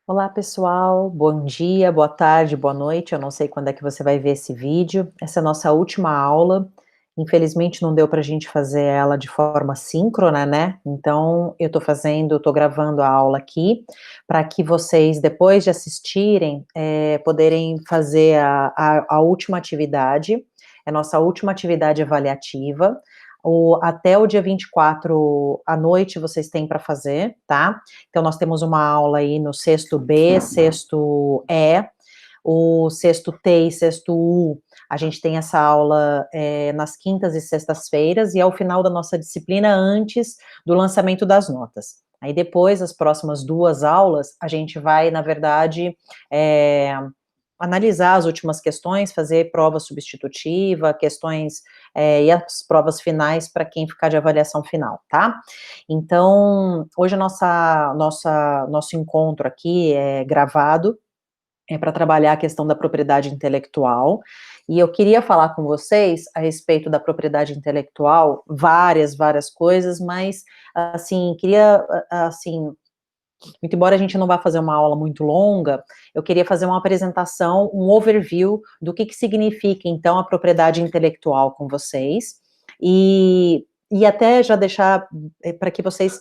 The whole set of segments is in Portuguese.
Olá pessoal, bom dia, boa tarde, boa noite, eu não sei quando é que você vai ver esse vídeo, essa é a nossa última aula, infelizmente não deu para a gente fazer ela de forma síncrona, né, então tô gravando a aula aqui, para que vocês depois de assistirem, poderem fazer a última atividade, é a nossa última atividade avaliativa, até o dia 24 à noite vocês têm para fazer, tá? Então, nós temos uma aula aí no sexto B, sexto E, o sexto T e sexto U, a gente tem essa aula nas quintas e sextas-feiras, e é o final da nossa disciplina antes do lançamento das notas. Aí depois, as próximas duas aulas, a gente vai, na verdade, analisar as últimas questões, fazer prova substitutiva, questões e as provas finais para quem ficar de avaliação final, tá? Então, hoje nosso encontro aqui é gravado, é para trabalhar a questão da propriedade intelectual, e eu queria falar com vocês a respeito da propriedade intelectual, várias coisas, mas, assim, queria, assim, muito embora a gente não vá fazer uma aula muito longa, eu queria fazer uma apresentação, um overview do que significa, então, a propriedade intelectual com vocês, e até já deixar para que vocês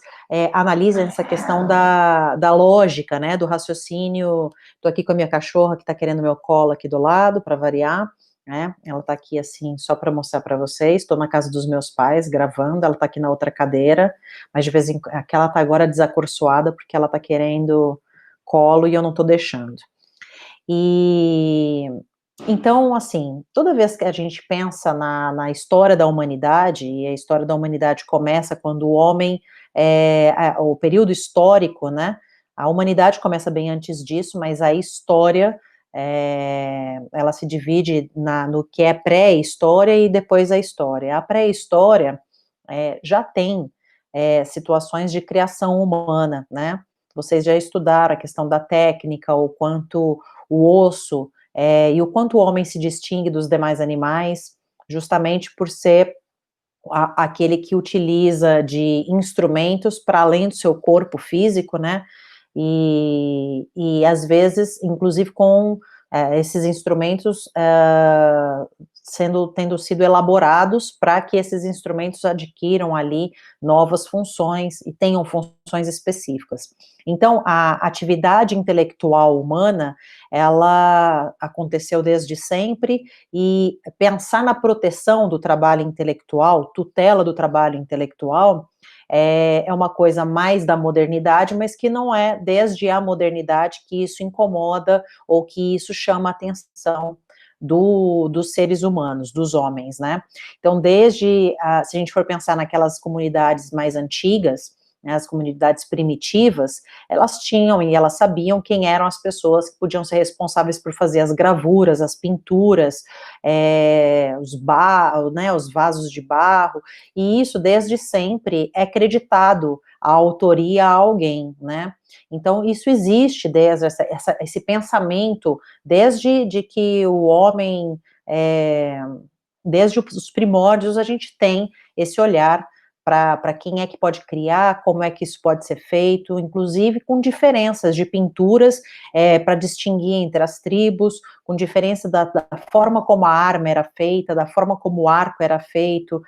analisem essa questão da lógica, né, do raciocínio. Estou aqui com a minha cachorra que está querendo meu colo aqui do lado, para variar, né, ela está aqui assim, só para mostrar para vocês, estou na casa dos meus pais, gravando, ela está aqui na outra cadeira, mas de vez em quando, aquela tá agora desacorçoada, porque ela tá querendo colo e eu não tô deixando. E, então, assim, toda vez que a gente pensa na história da humanidade, e a história da humanidade começa quando o homem, o período histórico, né, a humanidade começa bem antes disso, mas a história, ela se divide no que é pré-história e depois a história. A pré-história já tem situações de criação humana, né? Vocês já estudaram a questão da técnica, o quanto o osso e o quanto o homem se distingue dos demais animais, justamente por ser aquele que utiliza de instrumentos para além do seu corpo físico, né? E às vezes, inclusive com esses instrumentos tendo sido elaborados para que esses instrumentos adquiram ali novas funções e tenham funções específicas. Então, a atividade intelectual humana, ela aconteceu desde sempre, e pensar na proteção do trabalho intelectual, tutela do trabalho intelectual, é uma coisa mais da modernidade, mas que não é desde a modernidade que isso incomoda ou que isso chama a atenção dos seres humanos, dos homens, né? Então, se a gente for pensar naquelas comunidades mais antigas, né, as comunidades primitivas, elas tinham e elas sabiam quem eram as pessoas que podiam ser responsáveis por fazer as gravuras, as pinturas, os vasos de barro, e isso desde sempre é creditado a autoria a alguém, né? Então, isso existe desde esse pensamento, desde que o homem, desde os primórdios, a gente tem esse olhar para quem é que pode criar, como é que isso pode ser feito, inclusive com diferenças de pinturas para distinguir entre as tribos, com diferença da forma como a arma era feita, da forma como o arco era feito,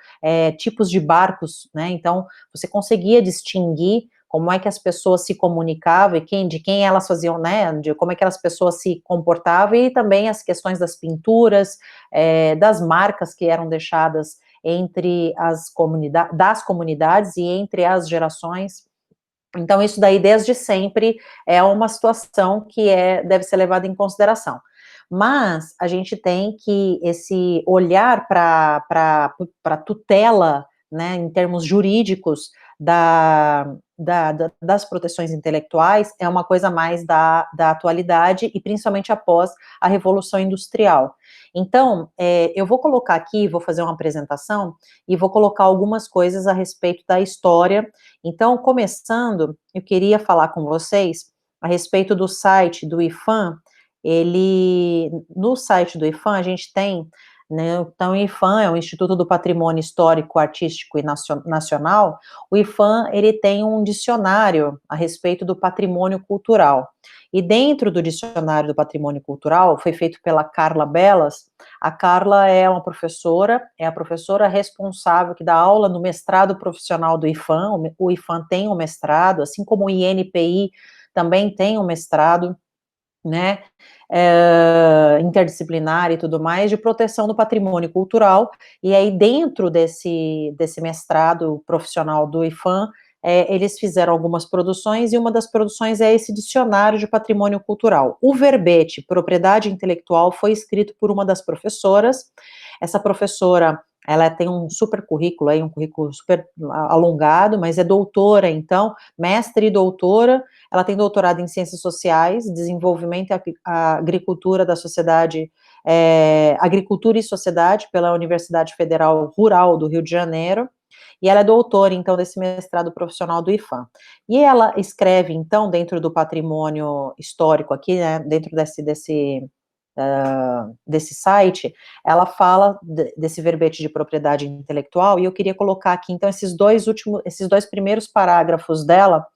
tipos de barcos, né? Então, você conseguia distinguir como é que as pessoas se comunicavam e de quem elas faziam, né, de como é que as pessoas se comportavam, e também as questões das pinturas, das marcas que eram deixadas entre das comunidades e entre as gerações. Então, isso daí, desde sempre, é uma situação que deve ser levada em consideração. Mas a gente tem que esse olhar para a tutela, né, em termos jurídicos, das proteções intelectuais, é uma coisa mais da atualidade, e principalmente após a Revolução Industrial. Então, eu vou colocar aqui, vou fazer uma apresentação, e vou colocar algumas coisas a respeito da história. Então, começando, eu queria falar com vocês a respeito do site do IFAM. No site do IFAM, a gente tem né? Então, o IPHAN é o Instituto do Patrimônio Histórico, Artístico e Nacional. O IPHAN, ele tem um dicionário a respeito do patrimônio cultural. E dentro do dicionário do patrimônio cultural, foi feito pela Carla Bellas. A Carla é uma professora, é a professora responsável que dá aula no mestrado profissional do IPHAN. O IPHAN tem um mestrado, assim como o INPI também tem um mestrado, né, interdisciplinar e tudo mais, de proteção do patrimônio cultural. E aí, dentro desse mestrado profissional do IPHAN, eles fizeram algumas produções, e uma das produções é esse dicionário de patrimônio cultural. O verbete, propriedade intelectual, foi escrito por uma das professoras. Essa professora, ela tem um super currículo, aí, um currículo super alongado, mas é doutora, então, mestre e doutora. Ela tem doutorado em Ciências Sociais, Desenvolvimento e Agricultura da Sociedade, Agricultura e Sociedade, pela Universidade Federal Rural do Rio de Janeiro, e ela é doutora, então, desse mestrado profissional do IPHAN. E ela escreve, então, dentro do patrimônio histórico aqui, né, dentro desse site, ela fala desse verbete de propriedade intelectual, e eu queria colocar aqui, então, esses dois primeiros parágrafos dela,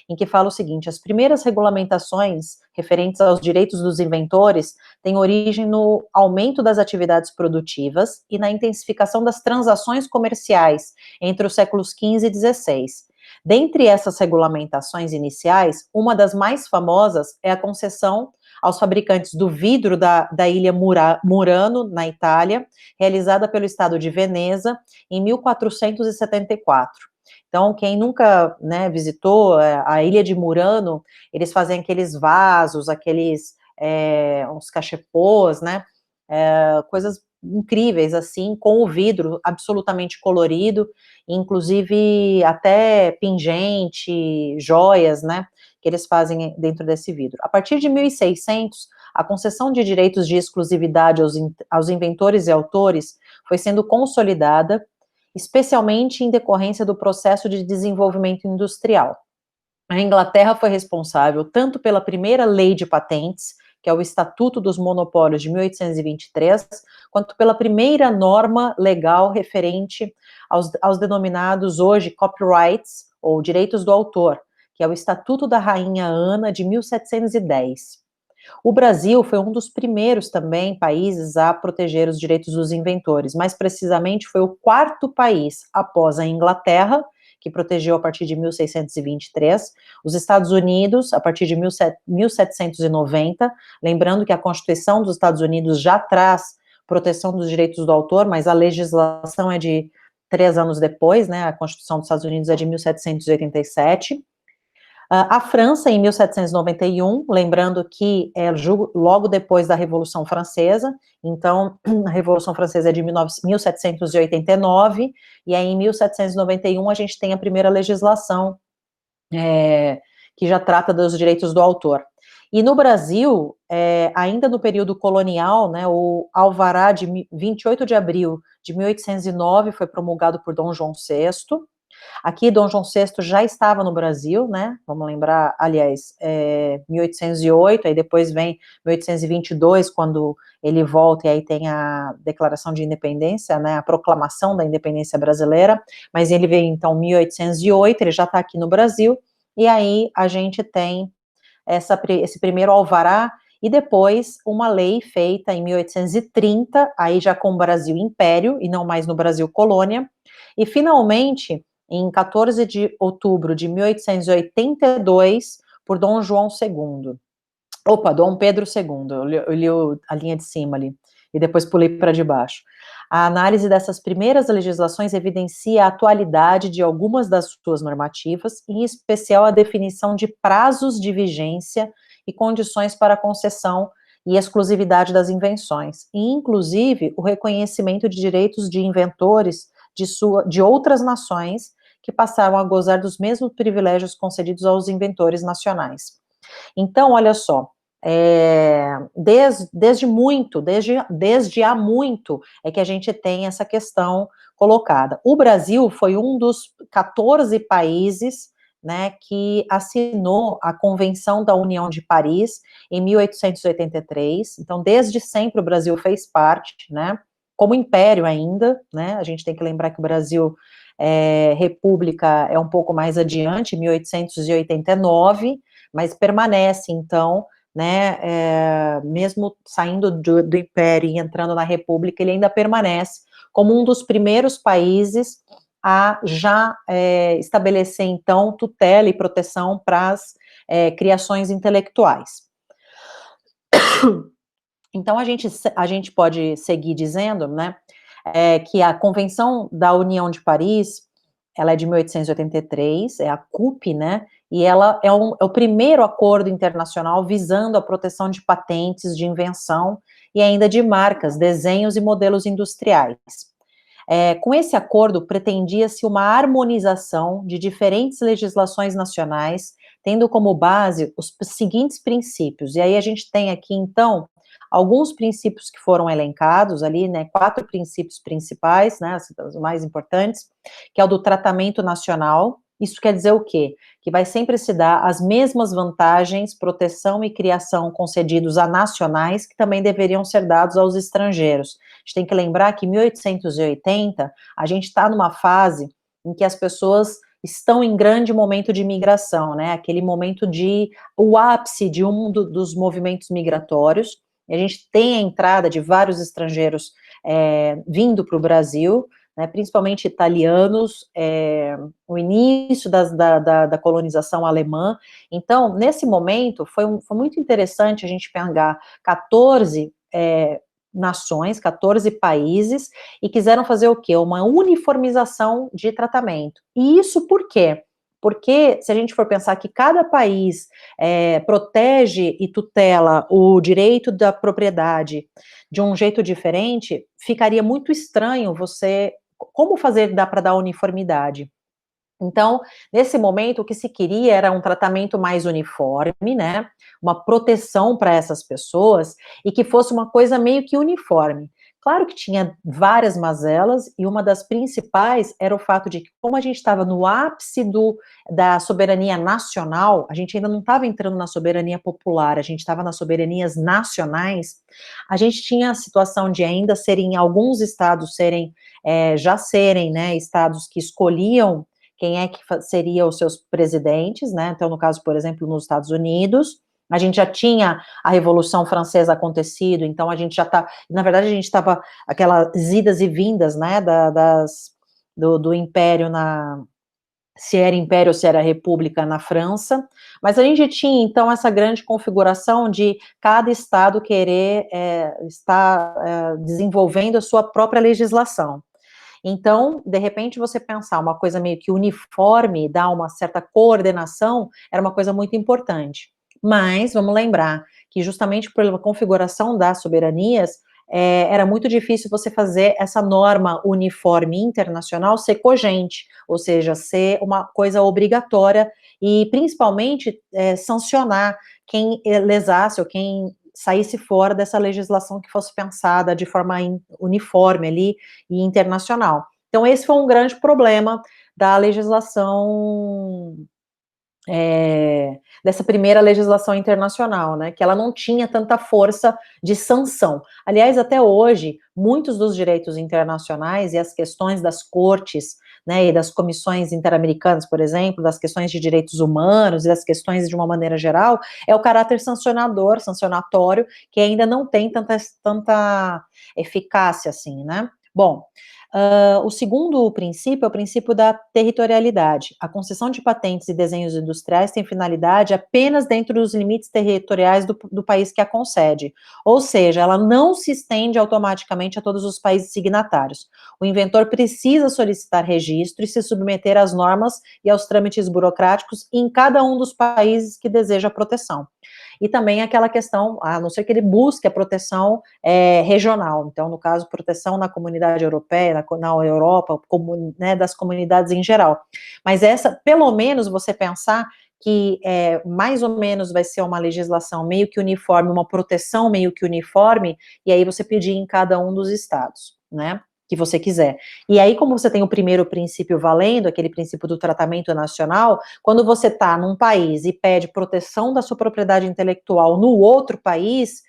em que fala o seguinte: as primeiras regulamentações referentes aos direitos dos inventores têm origem no aumento das atividades produtivas e na intensificação das transações comerciais entre os séculos XV e XVI. Dentre essas regulamentações iniciais, uma das mais famosas é a concessão aos fabricantes do vidro da ilha Murano, na Itália, realizada pelo Estado de Veneza, em 1474. Então, quem nunca, né, visitou a ilha de Murano, eles fazem aqueles vasos, uns cachepôs, né, coisas incríveis, assim, com o vidro absolutamente colorido, inclusive até pingente, joias, né, que eles fazem dentro desse vidro. A partir de 1600, a concessão de direitos de exclusividade aos inventores e autores foi sendo consolidada, especialmente em decorrência do processo de desenvolvimento industrial. A Inglaterra foi responsável tanto pela primeira lei de patentes, que é o Estatuto dos Monopólios de 1823, quanto pela primeira norma legal referente aos denominados hoje copyrights, ou direitos do autor, que é o Estatuto da Rainha Ana de 1710. O Brasil foi um dos primeiros também países a proteger os direitos dos inventores, mais precisamente foi o quarto país após a Inglaterra, que protegeu a partir de 1623, os Estados Unidos a partir de 1790, lembrando que a Constituição dos Estados Unidos já traz proteção dos direitos do autor, mas a legislação é de 3 anos depois, né, a Constituição dos Estados Unidos é de 1787, a França, em 1791, lembrando que é logo depois da Revolução Francesa, então a Revolução Francesa é de 1789, e aí em 1791 a gente tem a primeira legislação que já trata dos direitos do autor. E no Brasil, ainda no período colonial, né, o Alvará de 28 de abril de 1809 foi promulgado por Dom João VI. Aqui, Dom João VI já estava no Brasil, né, vamos lembrar, aliás, 1808, aí depois vem 1822, quando ele volta, e aí tem a Declaração de Independência, né, a proclamação da independência brasileira, mas ele veio, então, em 1808, ele já está aqui no Brasil, e aí a gente tem esse primeiro alvará, e depois uma lei feita em 1830, aí já com o Brasil Império, e não mais no Brasil Colônia, e finalmente, em 14 de outubro de 1882, por Dom João II. Dom Pedro II, eu li a linha de cima ali, e depois pulei para de baixo. A análise dessas primeiras legislações evidencia a atualidade de algumas das suas normativas, em especial a definição de prazos de vigência e condições para concessão e exclusividade das invenções, e inclusive o reconhecimento de direitos de inventores de outras nações que passaram a gozar dos mesmos privilégios concedidos aos inventores nacionais. Então, olha só, desde há muito, é que a gente tem essa questão colocada. O Brasil foi um dos 14 países, né, que assinou a Convenção da União de Paris em 1883, então desde sempre o Brasil fez parte, né, como império ainda, né, a gente tem que lembrar que o Brasil, república é um pouco mais adiante, 1889, mas permanece, então, né, mesmo saindo do império e entrando na república, ele ainda permanece como um dos primeiros países a já estabelecer, então, tutela e proteção para as criações intelectuais. Então, a gente pode seguir dizendo, né, que a Convenção da União de Paris, ela é de 1883, é a CUP, né, e ela é o primeiro acordo internacional visando a proteção de patentes, de invenção e ainda de marcas, desenhos e modelos industriais. Com esse acordo, pretendia-se uma harmonização de diferentes legislações nacionais, tendo como base os seguintes princípios. E aí a gente tem aqui, então, alguns princípios que foram elencados ali, né, 4 princípios principais, né, os mais importantes, que é o do tratamento nacional. Isso quer dizer o quê? Que vai sempre se dar as mesmas vantagens, proteção e criação concedidos a nacionais, que também deveriam ser dados aos estrangeiros. A gente tem que lembrar que em 1880, a gente está numa fase em que as pessoas estão em grande momento de migração, né, aquele momento o ápice de dos movimentos migratórios, e a gente tem a entrada de vários estrangeiros vindo para o Brasil, né, principalmente italianos, o início da colonização alemã. Então, nesse momento, foi muito interessante a gente pegar 14 nações, 14 países, e quiseram fazer o quê? Uma uniformização de tratamento. E isso por quê? Porque, se a gente for pensar que cada país protege e tutela o direito da propriedade de um jeito diferente, ficaria muito estranho como dá para dar uniformidade? Então, nesse momento, o que se queria era um tratamento mais uniforme, né, uma proteção para essas pessoas, e que fosse uma coisa meio que uniforme. Claro que tinha várias mazelas, e uma das principais era o fato de que, como a gente estava no ápice da soberania nacional, a gente ainda não estava entrando na soberania popular, a gente estava nas soberanias nacionais, a gente tinha a situação de ainda alguns estados já serem, né, estados que escolhiam quem é que seria os seus presidentes, né, então no caso, por exemplo, nos Estados Unidos, a gente já tinha a Revolução Francesa acontecido, então a gente já na verdade a gente estava, aquelas idas e vindas, né, do Império se era Império ou se era República na França, mas a gente tinha, então, essa grande configuração de cada estado querer estar desenvolvendo a sua própria legislação. Então, de repente, você pensar uma coisa meio que uniforme, dar uma certa coordenação, era uma coisa muito importante. Mas, vamos lembrar que justamente pela configuração das soberanias, era muito difícil você fazer essa norma uniforme internacional ser cogente, ou seja, ser uma coisa obrigatória e, principalmente, sancionar quem lesasse ou quem saísse fora dessa legislação que fosse pensada de forma uniforme ali e internacional. Então, esse foi um grande problema da legislação, dessa primeira legislação internacional, né, que ela não tinha tanta força de sanção. Aliás, até hoje, muitos dos direitos internacionais e as questões das cortes, né, e das comissões interamericanas, por exemplo, das questões de direitos humanos e das questões de uma maneira geral, é o caráter sancionatório, que ainda não tem tanta eficácia assim, né. Bom, o segundo princípio é o princípio da territorialidade. A concessão de patentes e desenhos industriais tem finalidade apenas dentro dos limites territoriais do país que a concede, ou seja, ela não se estende automaticamente a todos os países signatários. O inventor precisa solicitar registro e se submeter às normas e aos trâmites burocráticos em cada um dos países que deseja proteção. E também aquela questão, a não ser que ele busque a proteção regional, então, no caso, proteção na comunidade europeia, na Europa, né, das comunidades em geral. Mas pelo menos você pensar que mais ou menos vai ser uma legislação meio que uniforme, uma proteção meio que uniforme, e aí você pedir em cada um dos estados, né, que você quiser. E aí, como você tem o primeiro princípio valendo, aquele princípio do tratamento nacional, quando você está num país e pede proteção da sua propriedade intelectual no outro país,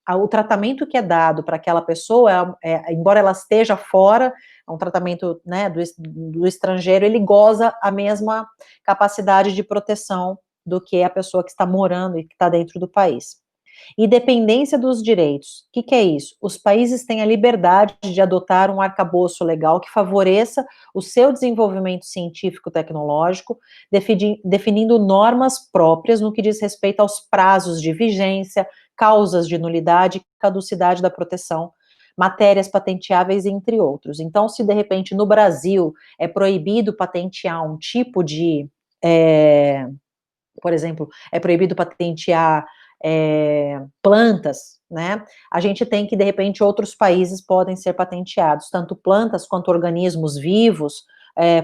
o tratamento que é dado para aquela pessoa, embora ela esteja fora, é um tratamento, né, do estrangeiro, ele goza a mesma capacidade de proteção do que a pessoa que está morando e que está dentro do país. Independência dos direitos. O que é isso? Os países têm a liberdade de adotar um arcabouço legal que favoreça o seu desenvolvimento científico-tecnológico, definindo normas próprias no que diz respeito aos prazos de vigência, causas de nulidade e caducidade da proteção, matérias patenteáveis, entre outros. Então, se de repente no Brasil é proibido patentear um tipo de, por exemplo, é proibido patentear plantas, né? A gente tem que, de repente, outros países podem ser patenteados, tanto plantas quanto organismos vivos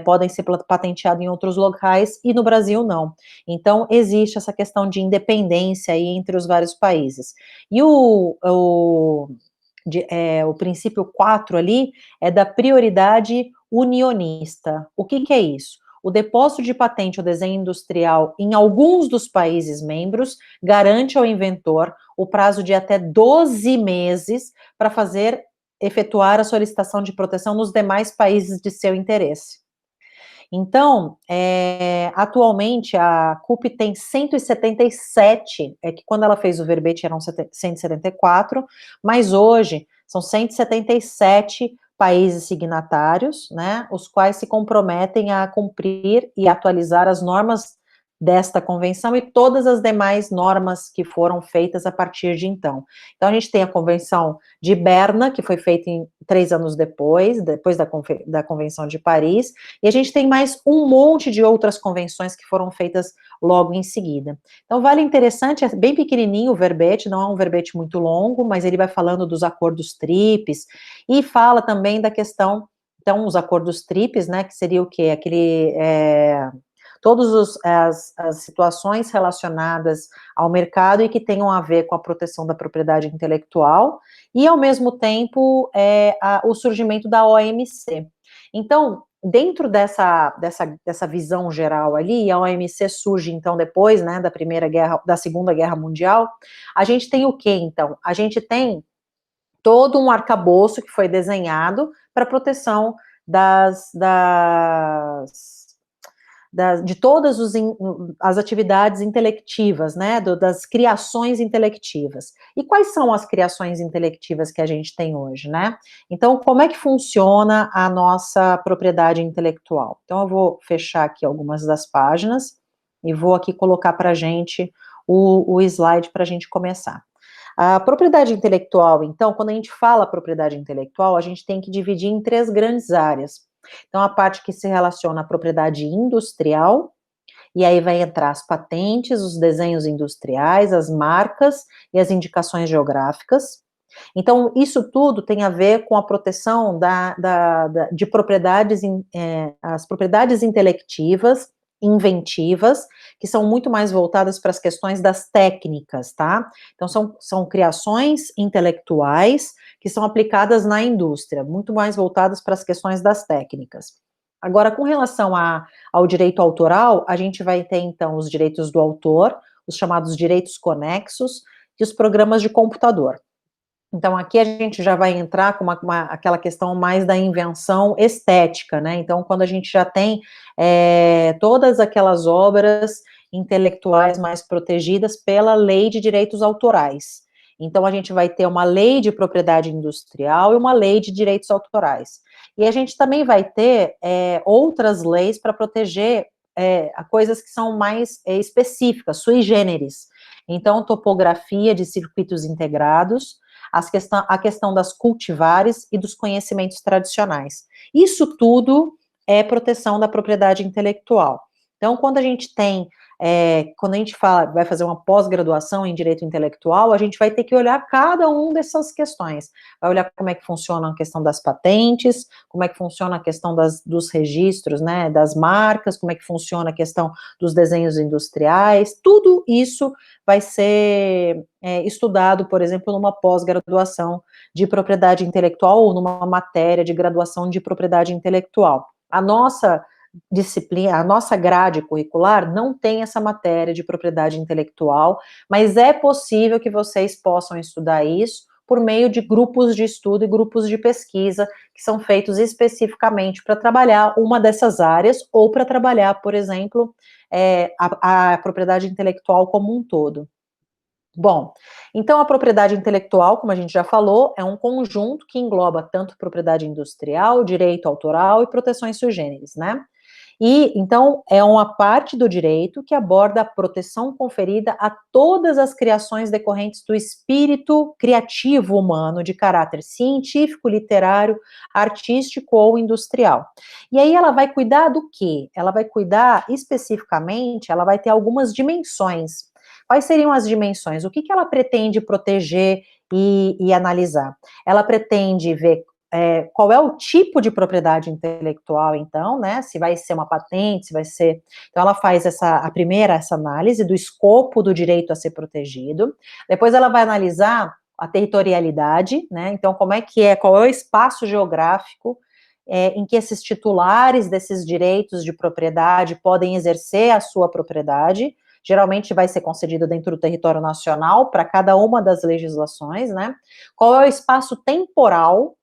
podem ser patenteados em outros locais, e no Brasil não. Então, existe essa questão de independência aí entre os vários países. E o princípio 4 ali é da prioridade unionista. O que é isso? O depósito de patente ou desenho industrial em alguns dos países membros garante ao inventor o prazo de até 12 meses para efetuar a solicitação de proteção nos demais países de seu interesse. Então, atualmente a CUP tem 177, que quando ela fez o verbete eram 174, mas hoje são 177 países signatários, né, os quais se comprometem a cumprir e atualizar as normas desta convenção e todas as demais normas que foram feitas a partir de então. Então, a gente tem a Convenção de Berna, que foi feita 3 anos depois da Convenção de Paris, e a gente tem mais um monte de outras convenções que foram feitas logo em seguida. Então, vale interessante, é bem pequenininho o verbete, não é um verbete muito longo, mas ele vai falando dos acordos TRIPS, e fala também da questão, então, os acordos TRIPS, né, que seria o quê? Todas as situações relacionadas ao mercado e que tenham a ver com a proteção da propriedade intelectual, e, ao mesmo tempo, o surgimento da OMC. Então, dentro dessa visão geral ali, a OMC surge, então, depois, né, da Segunda Guerra Mundial, a gente tem o quê, então? A gente tem todo um arcabouço que foi desenhado para proteção de todas as atividades intelectivas, né, das criações intelectivas. E quais são as criações intelectivas que a gente tem hoje, né? Então, como é que funciona a nossa propriedade intelectual? Então, eu vou fechar aqui algumas das páginas e vou aqui colocar para a gente o slide para a gente começar. A propriedade intelectual, então, quando a gente fala propriedade intelectual, a gente tem que dividir em 3 grandes áreas. Então, a parte que se relaciona à propriedade industrial, e aí vai entrar as patentes, os desenhos industriais, as marcas e as indicações geográficas. Então, isso tudo tem a ver com a proteção de propriedades, as propriedades intelectivas, inventivas, que são muito mais voltadas para as questões das técnicas, tá? Então, são criações intelectuais que são aplicadas na indústria, muito mais voltadas para as questões das técnicas. Agora, com relação ao direito autoral, a gente vai ter, então, os direitos do autor, os chamados direitos conexos, e os programas de computador. Então, aqui a gente já vai entrar com aquela questão mais da invenção estética, né? Então, quando a gente já tem todas aquelas obras intelectuais mais protegidas pela lei de direitos autorais. Então, a gente vai ter uma lei de propriedade industrial e uma lei de direitos autorais. E a gente também vai ter outras leis para proteger coisas que são mais específicas, sui generis. Então, topografia de circuitos integrados, a questão das cultivares e dos conhecimentos tradicionais. Isso tudo é proteção da propriedade intelectual. Então, quando a gente vai fazer uma pós-graduação em direito intelectual, a gente vai ter que olhar cada uma dessas questões. Vai olhar como é que funciona a questão das patentes, como é que funciona a questão dos registros, né, das marcas, como é que funciona a questão dos desenhos industriais, tudo isso vai ser estudado, por exemplo, numa pós-graduação de propriedade intelectual ou numa matéria de graduação de propriedade intelectual. A nossa disciplina, a nossa grade curricular não tem essa matéria de propriedade intelectual, mas é possível que vocês possam estudar isso por meio de grupos de estudo e grupos de pesquisa que são feitos especificamente para trabalhar uma dessas áreas ou para trabalhar, por exemplo, a propriedade intelectual como um todo. Bom, então a propriedade intelectual, como a gente já falou, é um conjunto que engloba tanto propriedade industrial, direito autoral e proteções sui generis, né? E, então, é uma parte do direito que aborda a proteção conferida a todas as criações decorrentes do espírito criativo humano de caráter científico, literário, artístico ou industrial. E aí ela vai cuidar do quê? Ela vai cuidar, especificamente, ela vai ter algumas dimensões. Quais seriam as dimensões? O que ela pretende proteger e analisar? Ela pretende ver qual é o tipo de propriedade intelectual, então, né, se vai ser uma patente, se vai ser... Então, ela faz essa análise do escopo do direito a ser protegido, depois ela vai analisar a territorialidade, né, então, qual é o espaço geográfico em que esses titulares desses direitos de propriedade podem exercer a sua propriedade. Geralmente vai ser concedido dentro do território nacional para cada uma das legislações, né, qual é o espaço temporal.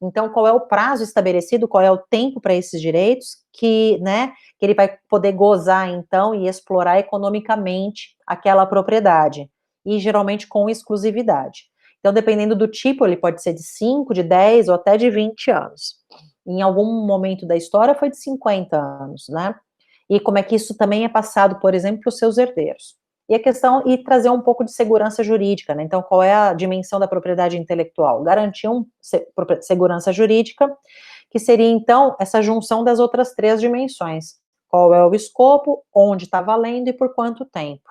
Então, qual é o prazo estabelecido, qual é o tempo para esses direitos que, né, que ele vai poder gozar, então, e explorar economicamente aquela propriedade, e geralmente com exclusividade. Então, dependendo do tipo, ele pode ser de 5, de 10 ou até de 20 anos. Em algum momento da história foi de 50 anos, né? E como é que isso também é passado, por exemplo, para os seus herdeiros. E trazer um pouco de segurança jurídica, né? Então, qual é a dimensão da propriedade intelectual? Garantir segurança jurídica, que seria, então, essa junção das outras três dimensões. Qual é o escopo, onde está valendo e por quanto tempo.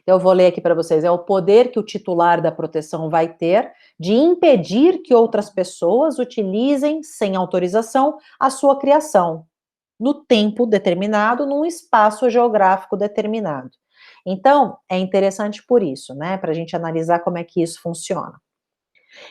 Eu vou ler aqui para vocês, é o poder que o titular da proteção vai ter de impedir que outras pessoas utilizem, sem autorização, a sua criação, no tempo determinado, num espaço geográfico determinado. Então, é interessante por isso, né, para a gente analisar como é que isso funciona.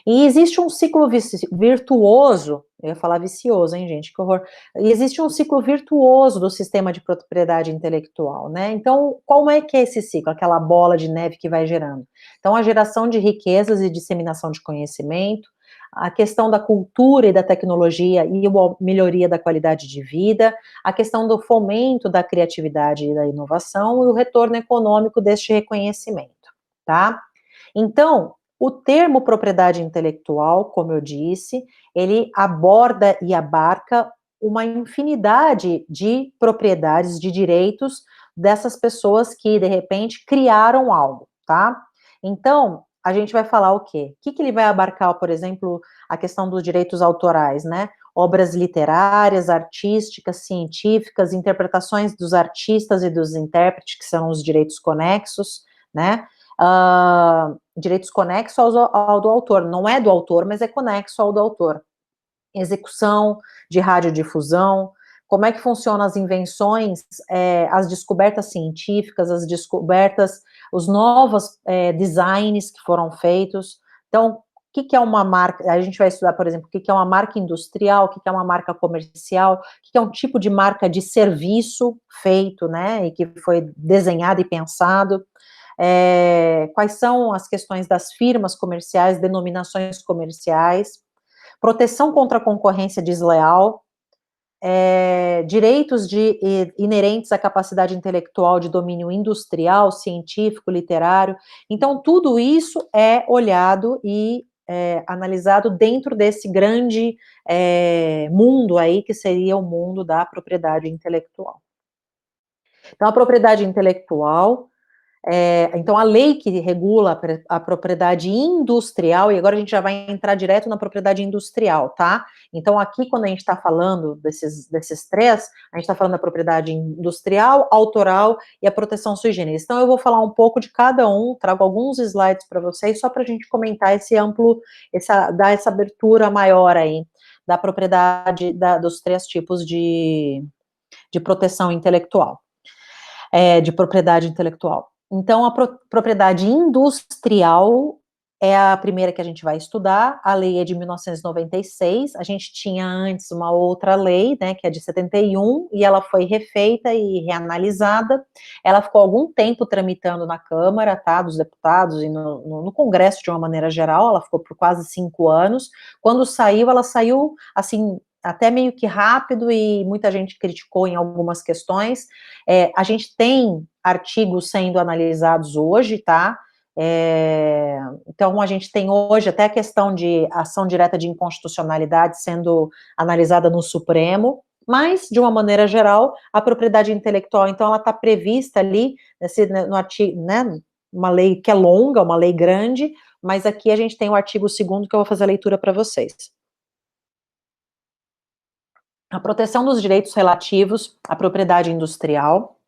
E existe um ciclo virtuoso, eu ia falar vicioso, hein, gente, que horror. E existe um ciclo virtuoso do sistema de propriedade intelectual, né? Então, como é que é esse ciclo? Aquela bola de neve que vai gerando. Então, a geração de riquezas e disseminação de conhecimento, a questão da cultura e da tecnologia e a melhoria da qualidade de vida, a questão do fomento da criatividade e da inovação e o retorno econômico deste reconhecimento, tá? Então, o termo propriedade intelectual, como eu disse, ele aborda e abarca uma infinidade de propriedades, de direitos dessas pessoas que, de repente, criaram algo, tá? Então, a gente vai falar o quê? O que ele vai abarcar, por exemplo, a questão dos direitos autorais, né? Obras literárias, artísticas, científicas, interpretações dos artistas e dos intérpretes, que são os direitos conexos, né? Direitos conexos ao do autor, não é do autor, mas é conexo ao do autor. Execução de radiodifusão, como é que funcionam as invenções, as descobertas científicas, as descobertas, os novos designs que foram feitos. Então, o que é uma marca? A gente vai estudar, por exemplo, o que é uma marca industrial, o que é uma marca comercial, o que é um tipo de marca de serviço feito, né, e que foi desenhado e pensado. Quais são as questões das firmas comerciais, denominações comerciais, proteção contra a concorrência desleal, direitos inerentes à capacidade intelectual de domínio industrial, científico, literário. Então, tudo isso é olhado e analisado dentro desse grande mundo aí, que seria o mundo da propriedade intelectual. Então, a propriedade intelectual... então, a lei que regula a propriedade industrial, e agora a gente já vai entrar direto na propriedade industrial, tá? Então, aqui, quando a gente está falando desses três, a gente está falando da propriedade industrial, autoral e a proteção sui generis. Então, eu vou falar um pouco de cada um, trago alguns slides para vocês, só para a gente comentar esse amplo, dar essa abertura maior aí, da propriedade, dos três tipos de proteção intelectual, de propriedade intelectual. Então, a propriedade industrial é a primeira que a gente vai estudar. A lei é de 1996, a gente tinha antes uma outra lei, né, que é de 71, e ela foi refeita e reanalisada. Ela ficou algum tempo tramitando na Câmara, tá, dos Deputados e no Congresso de uma maneira geral, ela ficou por quase 5 anos. Quando saiu, ela saiu, assim, até meio que rápido, e muita gente criticou em algumas questões. A gente tem artigos sendo analisados hoje, tá? Então, a gente tem hoje até a questão de ação direta de inconstitucionalidade sendo analisada no Supremo, mas, de uma maneira geral, a propriedade intelectual, então, ela está prevista ali, no artigo, né, uma lei que é longa, uma lei grande, mas aqui a gente tem o artigo 2º que eu vou fazer a leitura para vocês. A proteção dos direitos relativos à propriedade industrial,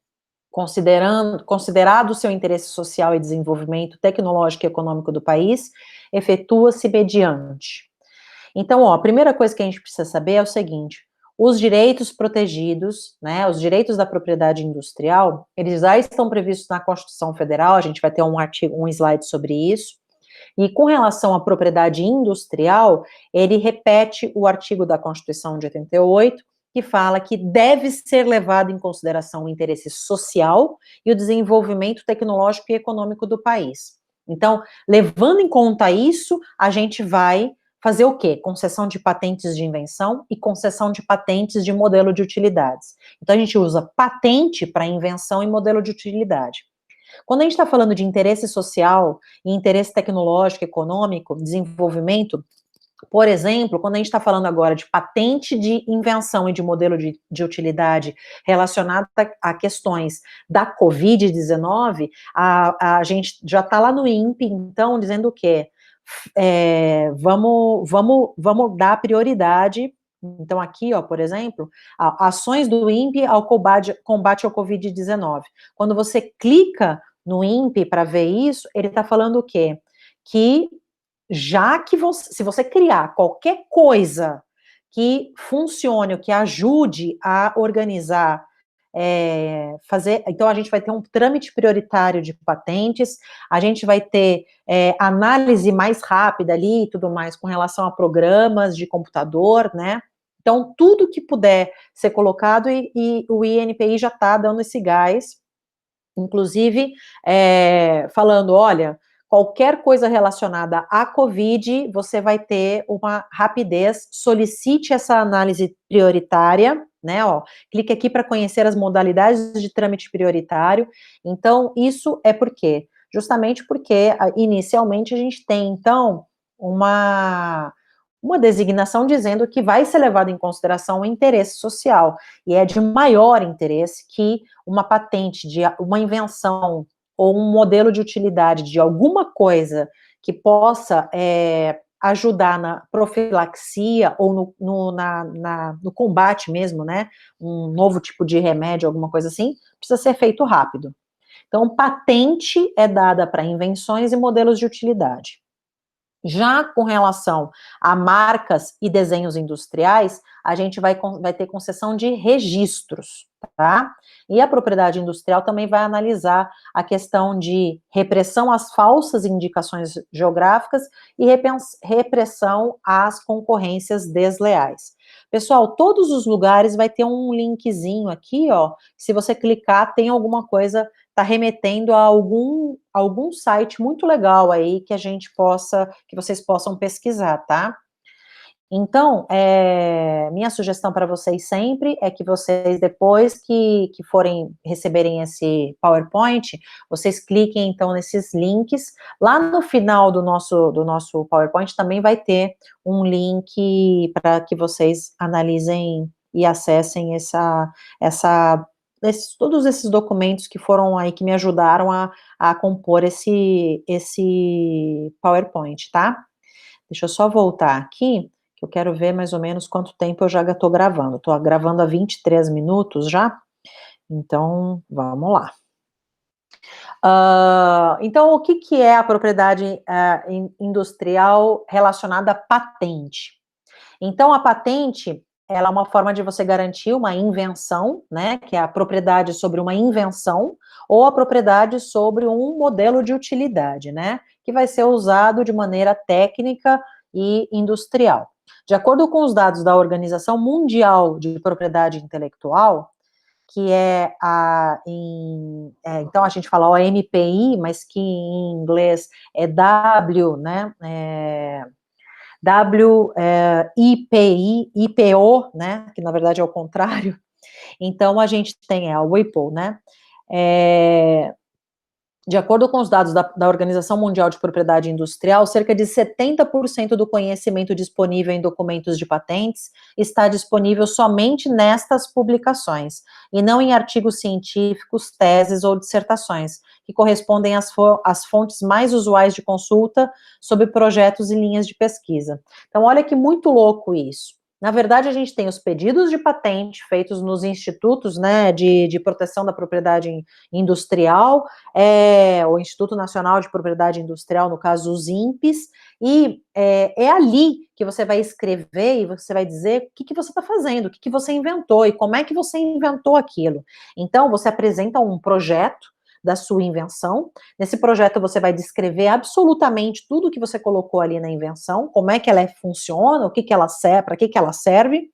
considerado o seu interesse social e desenvolvimento tecnológico e econômico do país, efetua-se mediante. Então, ó, a primeira coisa que a gente precisa saber é o seguinte: os direitos protegidos, né, os direitos da propriedade industrial, eles já estão previstos na Constituição Federal, a gente vai ter um artigo, um slide sobre isso, e com relação à propriedade industrial, ele repete o artigo da Constituição de 88, que fala que deve ser levado em consideração o interesse social e o desenvolvimento tecnológico e econômico do país. Então, levando em conta isso, a gente vai fazer o quê? Concessão de patentes de invenção e concessão de patentes de modelo de utilidades. Então, a gente usa patente para invenção e modelo de utilidade. Quando a gente está falando de interesse social e interesse tecnológico, econômico, desenvolvimento, por exemplo, quando a gente está falando agora de patente de invenção e de modelo de utilidade relacionada a questões da Covid-19, a gente já está lá no INPE, então, dizendo o quê? Vamos dar prioridade. Então, aqui, ó, por exemplo, ações do INPE ao combate ao Covid-19. Quando você clica no INPE para ver isso, ele está falando o quê? Que já que se você criar qualquer coisa que funcione, ou que ajude a organizar, então a gente vai ter um trâmite prioritário de patentes, a gente vai ter análise mais rápida ali e tudo mais com relação a programas de computador, né? Então, tudo que puder ser colocado, e o INPI já está dando esse gás, inclusive falando, olha, qualquer coisa relacionada à Covid, você vai ter uma rapidez, solicite essa análise prioritária, né, ó, clique aqui para conhecer as modalidades de trâmite prioritário. Então, isso é por quê? Justamente porque, inicialmente, a gente tem, então, uma designação dizendo que vai ser levado em consideração o interesse social, e é de maior interesse que uma patente de uma invenção ou um modelo de utilidade de alguma coisa que possa ajudar na profilaxia ou no combate mesmo, né, um novo tipo de remédio, alguma coisa assim, precisa ser feito rápido. Então, patente é dada para invenções e modelos de utilidade. Já com relação a marcas e desenhos industriais, a gente vai ter concessão de registros, tá? E a propriedade industrial também vai analisar a questão de repressão às falsas indicações geográficas e repressão às concorrências desleais. Pessoal, todos os lugares vai ter um linkzinho aqui, ó, se você clicar, tem alguma coisa, tá remetendo a algum site muito legal aí que que vocês possam pesquisar, tá? Então, minha sugestão para vocês sempre é que vocês, depois que forem receberem esse PowerPoint, vocês cliquem, então, nesses links. Lá no final do nosso PowerPoint também vai ter um link para que vocês analisem e acessem todos esses documentos que foram aí, que me ajudaram a compor esse PowerPoint, tá? Deixa eu só voltar aqui, que eu quero ver mais ou menos quanto tempo eu já estou gravando. Estou gravando há 23 minutos já, então vamos lá. Então, o que é a propriedade industrial relacionada à patente? Então, a patente, ela é uma forma de você garantir uma invenção, né, que é a propriedade sobre uma invenção, ou a propriedade sobre um modelo de utilidade, né, que vai ser usado de maneira técnica e industrial. De acordo com os dados da Organização Mundial de Propriedade Intelectual, que então a gente fala OMPI, mas que em inglês é W, né, WIPI, IPO, né, que na verdade é o contrário. Então a gente tem a WIPO, né, de acordo com os dados da Organização Mundial de Propriedade Industrial, cerca de 70% do conhecimento disponível em documentos de patentes está disponível somente nestas publicações, e não em artigos científicos, teses ou dissertações, que correspondem às fontes mais usuais de consulta sobre projetos e linhas de pesquisa. Então, olha que muito louco isso. Na verdade, a gente tem os pedidos de patente feitos nos institutos, né, de proteção da propriedade industrial, o Instituto Nacional de Propriedade Industrial, no caso os INPEs, e é ali que você vai escrever e você vai dizer o que você está fazendo, o que você inventou e como é que você inventou aquilo. Então, você apresenta um projeto da sua invenção. Nesse projeto você vai descrever absolutamente tudo que você colocou ali na invenção, como é que ela funciona, o que ela serve, para que ela serve.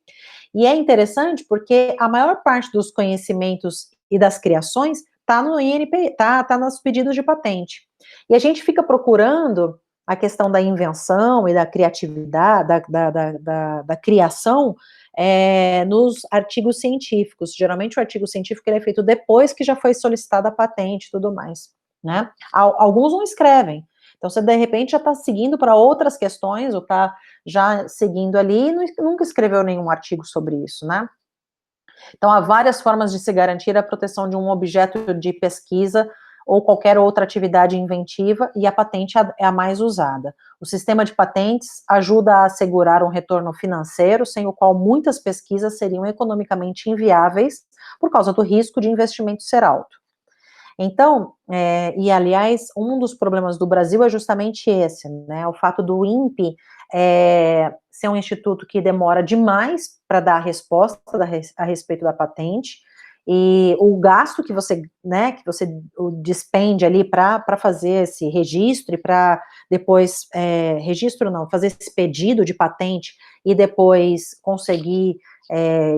E é interessante porque a maior parte dos conhecimentos e das criações está no INPI, tá nos pedidos de patente. E a gente fica procurando a questão da invenção e da criatividade, da criação, nos artigos científicos. Geralmente o artigo científico ele é feito depois que já foi solicitada a patente e tudo mais, né? Alguns não escrevem. Então, você, de repente, já está seguindo para outras questões, ou está já seguindo ali, e nunca escreveu nenhum artigo sobre isso, né? Então, há várias formas de se garantir a proteção de um objeto de pesquisa ou qualquer outra atividade inventiva, e a patente é a mais usada. O sistema de patentes ajuda a assegurar um retorno financeiro, sem o qual muitas pesquisas seriam economicamente inviáveis, por causa do risco de investimento ser alto. Então, e aliás, um dos problemas do Brasil é justamente esse, né, o fato do INPE ser um instituto que demora demais para dar a resposta a respeito da patente, e o gasto que você despende ali para fazer esse registro e para depois, registro não, fazer esse pedido de patente e depois conseguir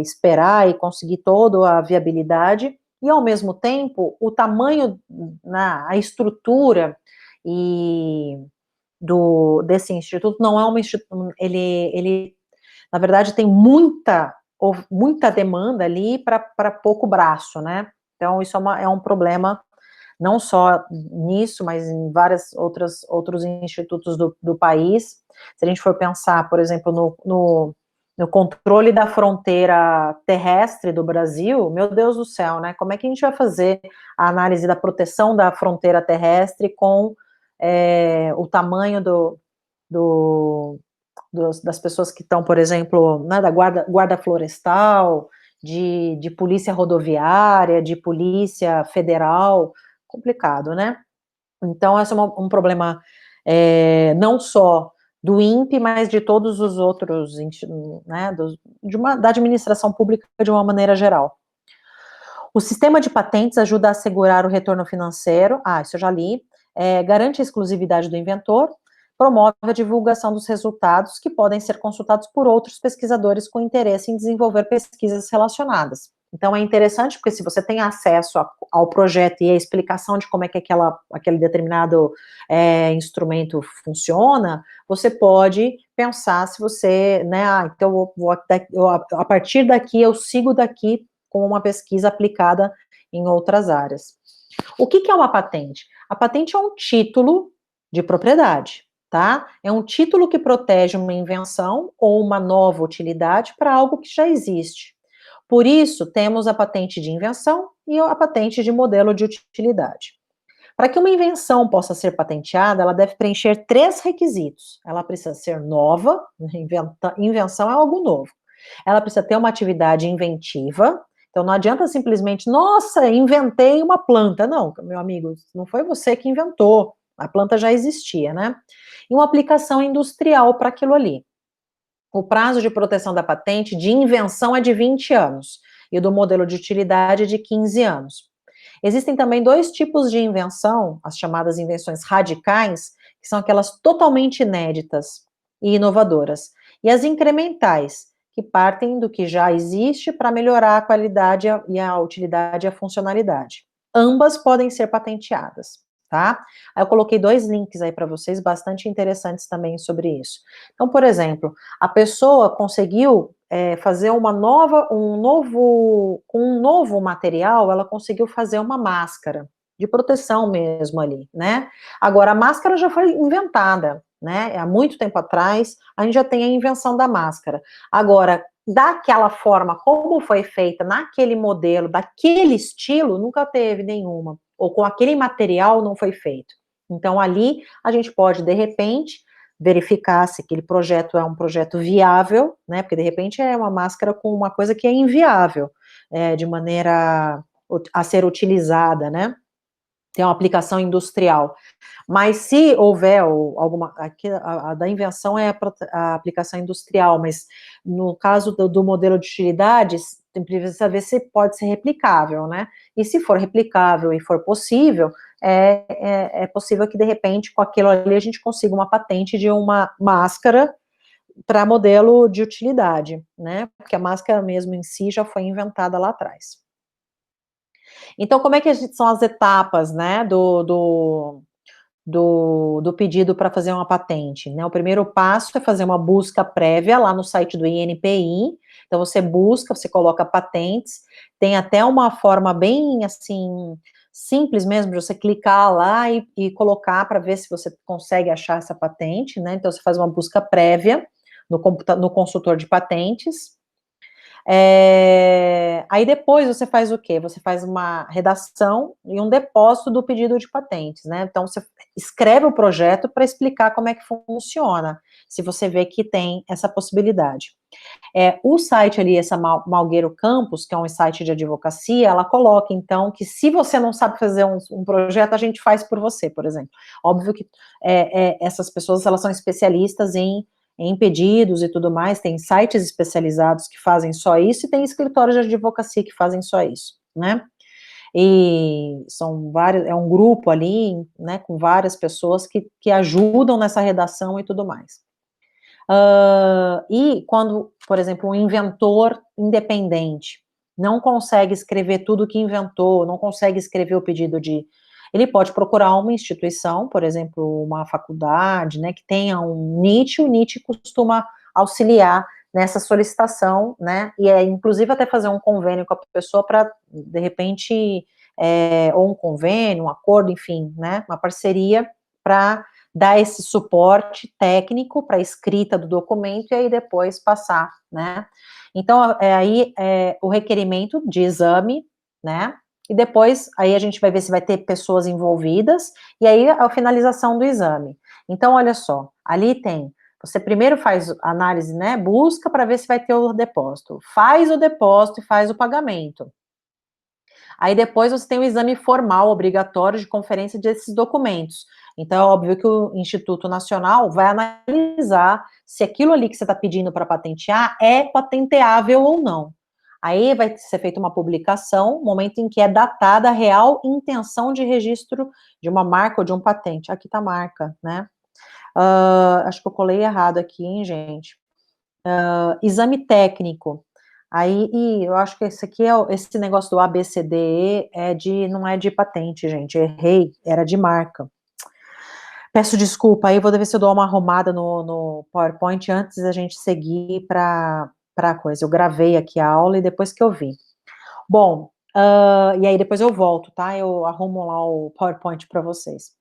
esperar e conseguir toda a viabilidade, e ao mesmo tempo, o tamanho, a estrutura desse instituto não é uma instituto, ele na verdade tem muita demanda ali para pouco braço, né? Então isso é um problema não só nisso, mas em vários outros institutos do país. Se a gente for pensar, por exemplo, no controle da fronteira terrestre do Brasil, meu Deus do céu, né? Como é que a gente vai fazer a análise da proteção da fronteira terrestre com o tamanho das pessoas que estão, por exemplo, né, da guarda florestal, de polícia rodoviária, de polícia federal? Complicado, né? Então, esse é um problema não só do INPE, mas de todos os outros, né, da administração pública de uma maneira geral. O sistema de patentes ajuda a assegurar o retorno financeiro, isso eu já li, garante a exclusividade do inventor, promove a divulgação dos resultados que podem ser consultados por outros pesquisadores com interesse em desenvolver pesquisas relacionadas. Então, é interessante, porque se você tem acesso ao projeto e a explicação de como é que aquele determinado instrumento funciona, você pode pensar se você, né, então a partir daqui, eu sigo daqui com uma pesquisa aplicada em outras áreas. O que é uma patente? A patente é um título de propriedade, tá? É um título que protege uma invenção ou uma nova utilidade para algo que já existe. Por isso, temos a patente de invenção e a patente de modelo de utilidade. Para que uma invenção possa ser patenteada, ela deve preencher 3 requisitos. Ela precisa ser nova, invenção é algo novo. Ela precisa ter uma atividade inventiva, então não adianta simplesmente, nossa, inventei uma planta. Não, meu amigo, não foi você que inventou, a planta já existia, né? E uma aplicação industrial para aquilo ali. O prazo de proteção da patente de invenção é de 20 anos, e o do modelo de utilidade é de 15 anos. Existem também 2 tipos de invenção, as chamadas invenções radicais, que que são aquelas totalmente inéditas e inovadoras, e as incrementais, que partem do que já existe para melhorar a qualidade e a utilidade e a funcionalidade. Ambas podem ser patenteadas, tá? Aí eu coloquei 2 links aí para vocês, bastante interessantes também sobre isso. Então, por exemplo, a pessoa conseguiu fazer com um novo material, ela conseguiu fazer uma máscara, de proteção mesmo ali, né? Agora, a máscara já foi inventada, né? Há muito tempo atrás, a gente já tem a invenção da máscara. Agora, daquela forma como foi feita, naquele modelo, daquele estilo, nunca teve nenhuma. Ou com aquele material não foi feito. Então, ali, a gente pode, de repente, verificar se aquele projeto é um projeto viável, né? Porque, de repente, é uma máscara com uma coisa que é inviável, de maneira a ser utilizada, né? Tem uma aplicação industrial. Mas se houver alguma, aqui a da invenção é a aplicação industrial, mas no caso do modelo de utilidades, precisa ver se pode ser replicável, né? E se for replicável e for possível, é possível que, de repente, com aquilo ali, a gente consiga uma patente de uma máscara para modelo de utilidade, né? Porque a máscara mesmo em si já foi inventada lá atrás. Então, como é que são as etapas, né, do pedido para fazer uma patente, né? O primeiro passo é fazer uma busca prévia lá no site do INPI. Então, você busca, você coloca patentes, tem até uma forma bem, assim, simples mesmo, de você clicar lá e colocar para ver se você consegue achar essa patente, né? Então, você faz uma busca prévia no consultor de patentes. Aí depois você faz o quê? Você faz uma redação e um depósito do pedido de patentes, né? Então você escreve o projeto para explicar como é que funciona, se você vê que tem essa possibilidade. O site ali, essa Malgueiro Campus, que é um site de advocacia, ela coloca, então, que se você não sabe fazer um projeto, a gente faz por você, por exemplo. Óbvio que essas pessoas, elas são especialistas em pedidos e tudo mais, tem sites especializados que fazem só isso, e tem escritórios de advocacia que fazem só isso, né? E são vários, é um grupo ali, né, com várias pessoas que ajudam nessa redação e tudo mais. E quando, por exemplo, um inventor independente não consegue escrever tudo que inventou, não consegue escrever o pedido ele pode procurar uma instituição, por exemplo, uma faculdade, né, que tenha um NIT, o NIT costuma auxiliar nessa solicitação, né, e inclusive até fazer um convênio com a pessoa para, de repente, ou um convênio, um acordo, enfim, né, uma parceria para dar esse suporte técnico para a escrita do documento e aí depois passar, né. Então, aí o requerimento de exame, né, e depois, aí a gente vai ver se vai ter pessoas envolvidas, e aí a finalização do exame. Então, olha só, ali você primeiro faz análise, né, busca para ver se vai ter o depósito, faz o depósito e faz o pagamento. Aí depois você tem o exame formal, obrigatório, de conferência desses documentos. Então, é óbvio que o Instituto Nacional vai analisar se aquilo ali que você está pedindo para patentear é patenteável ou não. Aí vai ser feita uma publicação, momento em que é datada a real intenção de registro de uma marca ou de um patente. Aqui está a marca, né? Acho que eu colei errado aqui, hein, gente? Exame técnico. Aí, eu acho que esse negócio do ABCDE não é de patente, gente. Errei, era de marca. Peço desculpa, aí vou ver se eu dou uma arrumada no PowerPoint antes da gente seguir para a coisa. Eu gravei aqui a aula e depois que eu vi. Bom, e aí depois eu volto, tá? Eu arrumo lá o PowerPoint para vocês.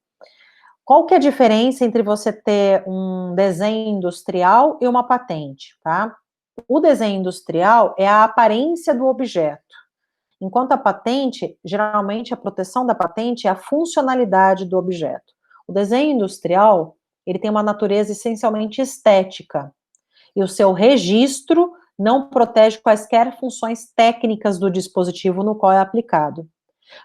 Qual que é a diferença entre você ter um desenho industrial e uma patente, tá? O desenho industrial é a aparência do objeto, enquanto a patente, geralmente a proteção da patente é a funcionalidade do objeto. O desenho industrial, ele tem uma natureza essencialmente estética, e o seu registro não protege quaisquer funções técnicas do dispositivo no qual é aplicado.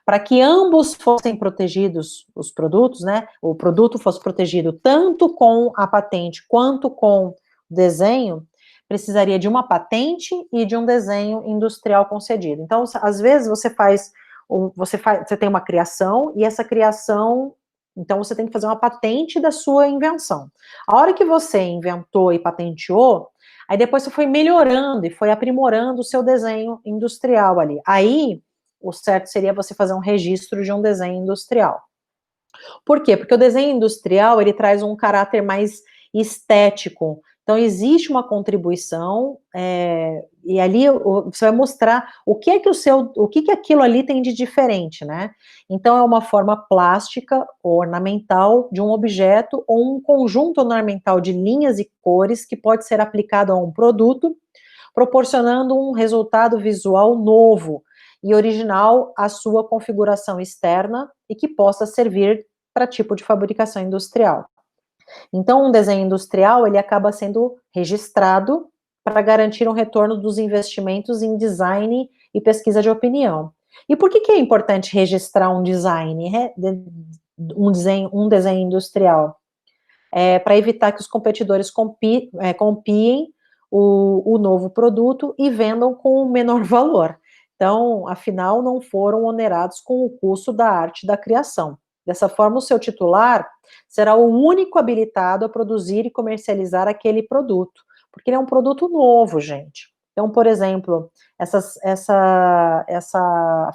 Para que ambos fossem protegidos, os produtos, né, o produto fosse protegido tanto com a patente quanto com o desenho, precisaria de uma patente e de um desenho industrial concedido. Então, às vezes você tem uma criação e essa criação Então, você tem que fazer uma patente da sua invenção. A hora que você inventou e patenteou, aí depois você foi melhorando e foi aprimorando o seu desenho industrial ali. Aí, o certo seria você fazer um registro de um desenho industrial. Por quê? Porque o desenho industrial, ele traz um caráter mais estético. Então, existe uma contribuição, e ali você vai mostrar o que é que o que que aquilo ali tem de diferente, né? Então, é uma forma plástica ou ornamental de um objeto ou um conjunto ornamental de linhas e cores que pode ser aplicado a um produto, proporcionando um resultado visual novo e original à sua configuração externa e que possa servir para tipo de fabricação industrial. Então, um desenho industrial, ele acaba sendo registrado para garantir um retorno dos investimentos em design e pesquisa de opinião. E por que é importante registrar um design, um desenho industrial? Para evitar que os competidores copiem o novo produto e vendam com o menor valor. Então, afinal, não foram onerados com o custo da arte da criação. Dessa forma, o seu titular será o único habilitado a produzir e comercializar aquele produto, porque ele é um produto novo, gente. Então, por exemplo, essa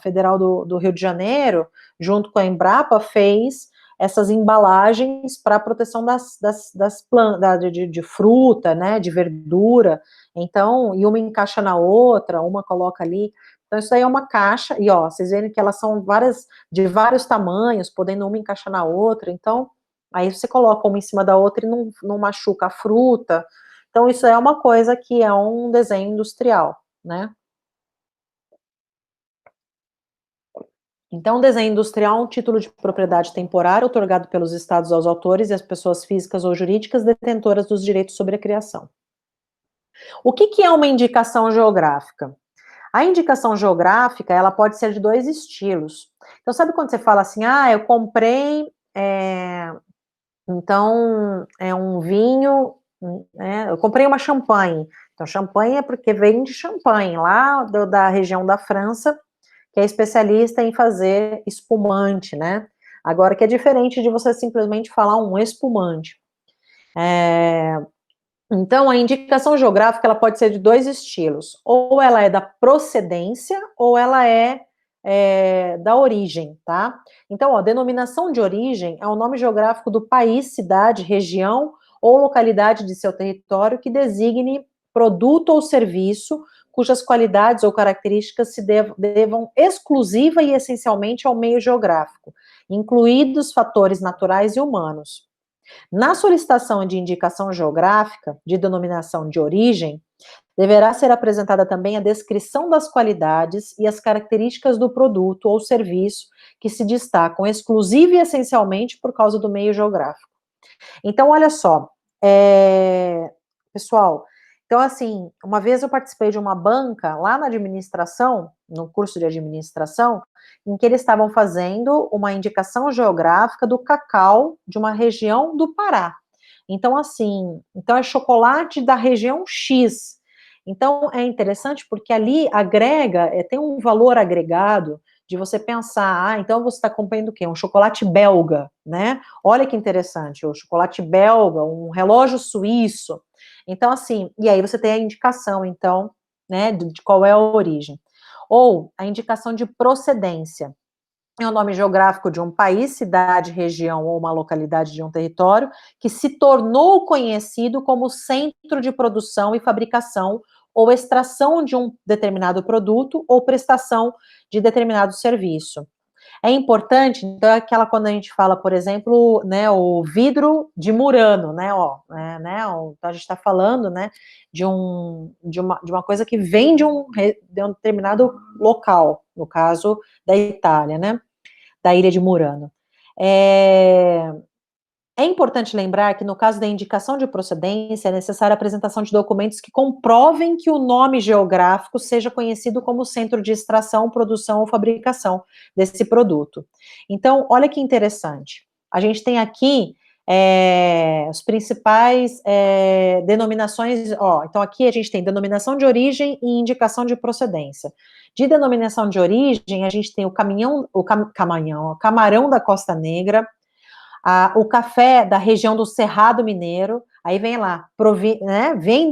Federal do Rio de Janeiro, junto com a Embrapa, fez essas embalagens para proteção das plantas, de fruta, né, de verdura. Então, e uma encaixa na outra, uma coloca ali. Então, isso aí é uma caixa, e ó, vocês verem que elas são de vários tamanhos, podendo uma encaixar na outra. Então, aí você coloca uma em cima da outra e não machuca a fruta. Então, isso é uma coisa que é um desenho industrial, né? Então, desenho industrial é um título de propriedade temporária otorgado pelos estados aos autores e às pessoas físicas ou jurídicas detentoras dos direitos sobre a criação. O que é uma indicação geográfica? A indicação geográfica, ela pode ser de dois estilos. Então, sabe quando você fala assim, eu comprei, então, é um vinho, eu comprei uma champanhe. Então, champanhe é porque vem de Champagne, lá da região da França, que é especialista em fazer espumante, né? Agora, que é diferente de você simplesmente falar um espumante. Então, a indicação geográfica, ela pode ser de dois estilos. Ou ela é da procedência, ou ela é da origem, tá? Então, ó, denominação de origem é o nome geográfico do país, cidade, região ou localidade de seu território que designe produto ou serviço cujas qualidades ou características se devam exclusiva e essencialmente ao meio geográfico, incluídos fatores naturais e humanos. Na solicitação de indicação geográfica, de denominação de origem, deverá ser apresentada também a descrição das qualidades e as características do produto ou serviço que se destacam exclusiva e essencialmente por causa do meio geográfico. Então, olha só, pessoal, então assim, uma vez eu participei de uma banca lá na administração, no curso de administração, em que eles estavam fazendo uma indicação geográfica do cacau de uma região do Pará. Então, assim, então é chocolate da região X. Então, é interessante porque ali agrega, tem um valor agregado de você pensar, então você está comprando o quê? Um chocolate belga, né? Olha que interessante, o chocolate belga, um relógio suíço. Então, assim, e aí você tem a indicação, então, né, de qual é a origem. Ou a indicação de procedência. É o nome geográfico de um país, cidade, região ou uma localidade de um território que se tornou conhecido como centro de produção e fabricação ou extração de um determinado produto ou prestação de determinado serviço. É importante, então, é aquela quando a gente fala, por exemplo, né, o vidro de Murano, né, então a gente está falando, né, de uma coisa que vem de um determinado local, no caso da Itália, né, da ilha de Murano. É importante lembrar que, no caso da indicação de procedência, é necessária a apresentação de documentos que comprovem que o nome geográfico seja conhecido como centro de extração, produção ou fabricação desse produto. Então, olha que interessante. A gente tem aqui as principais denominações, então aqui a gente tem denominação de origem e indicação de procedência. De denominação de origem, a gente tem o camarão da Costa Negra, O café da região do Cerrado Mineiro, aí vem lá, né, vem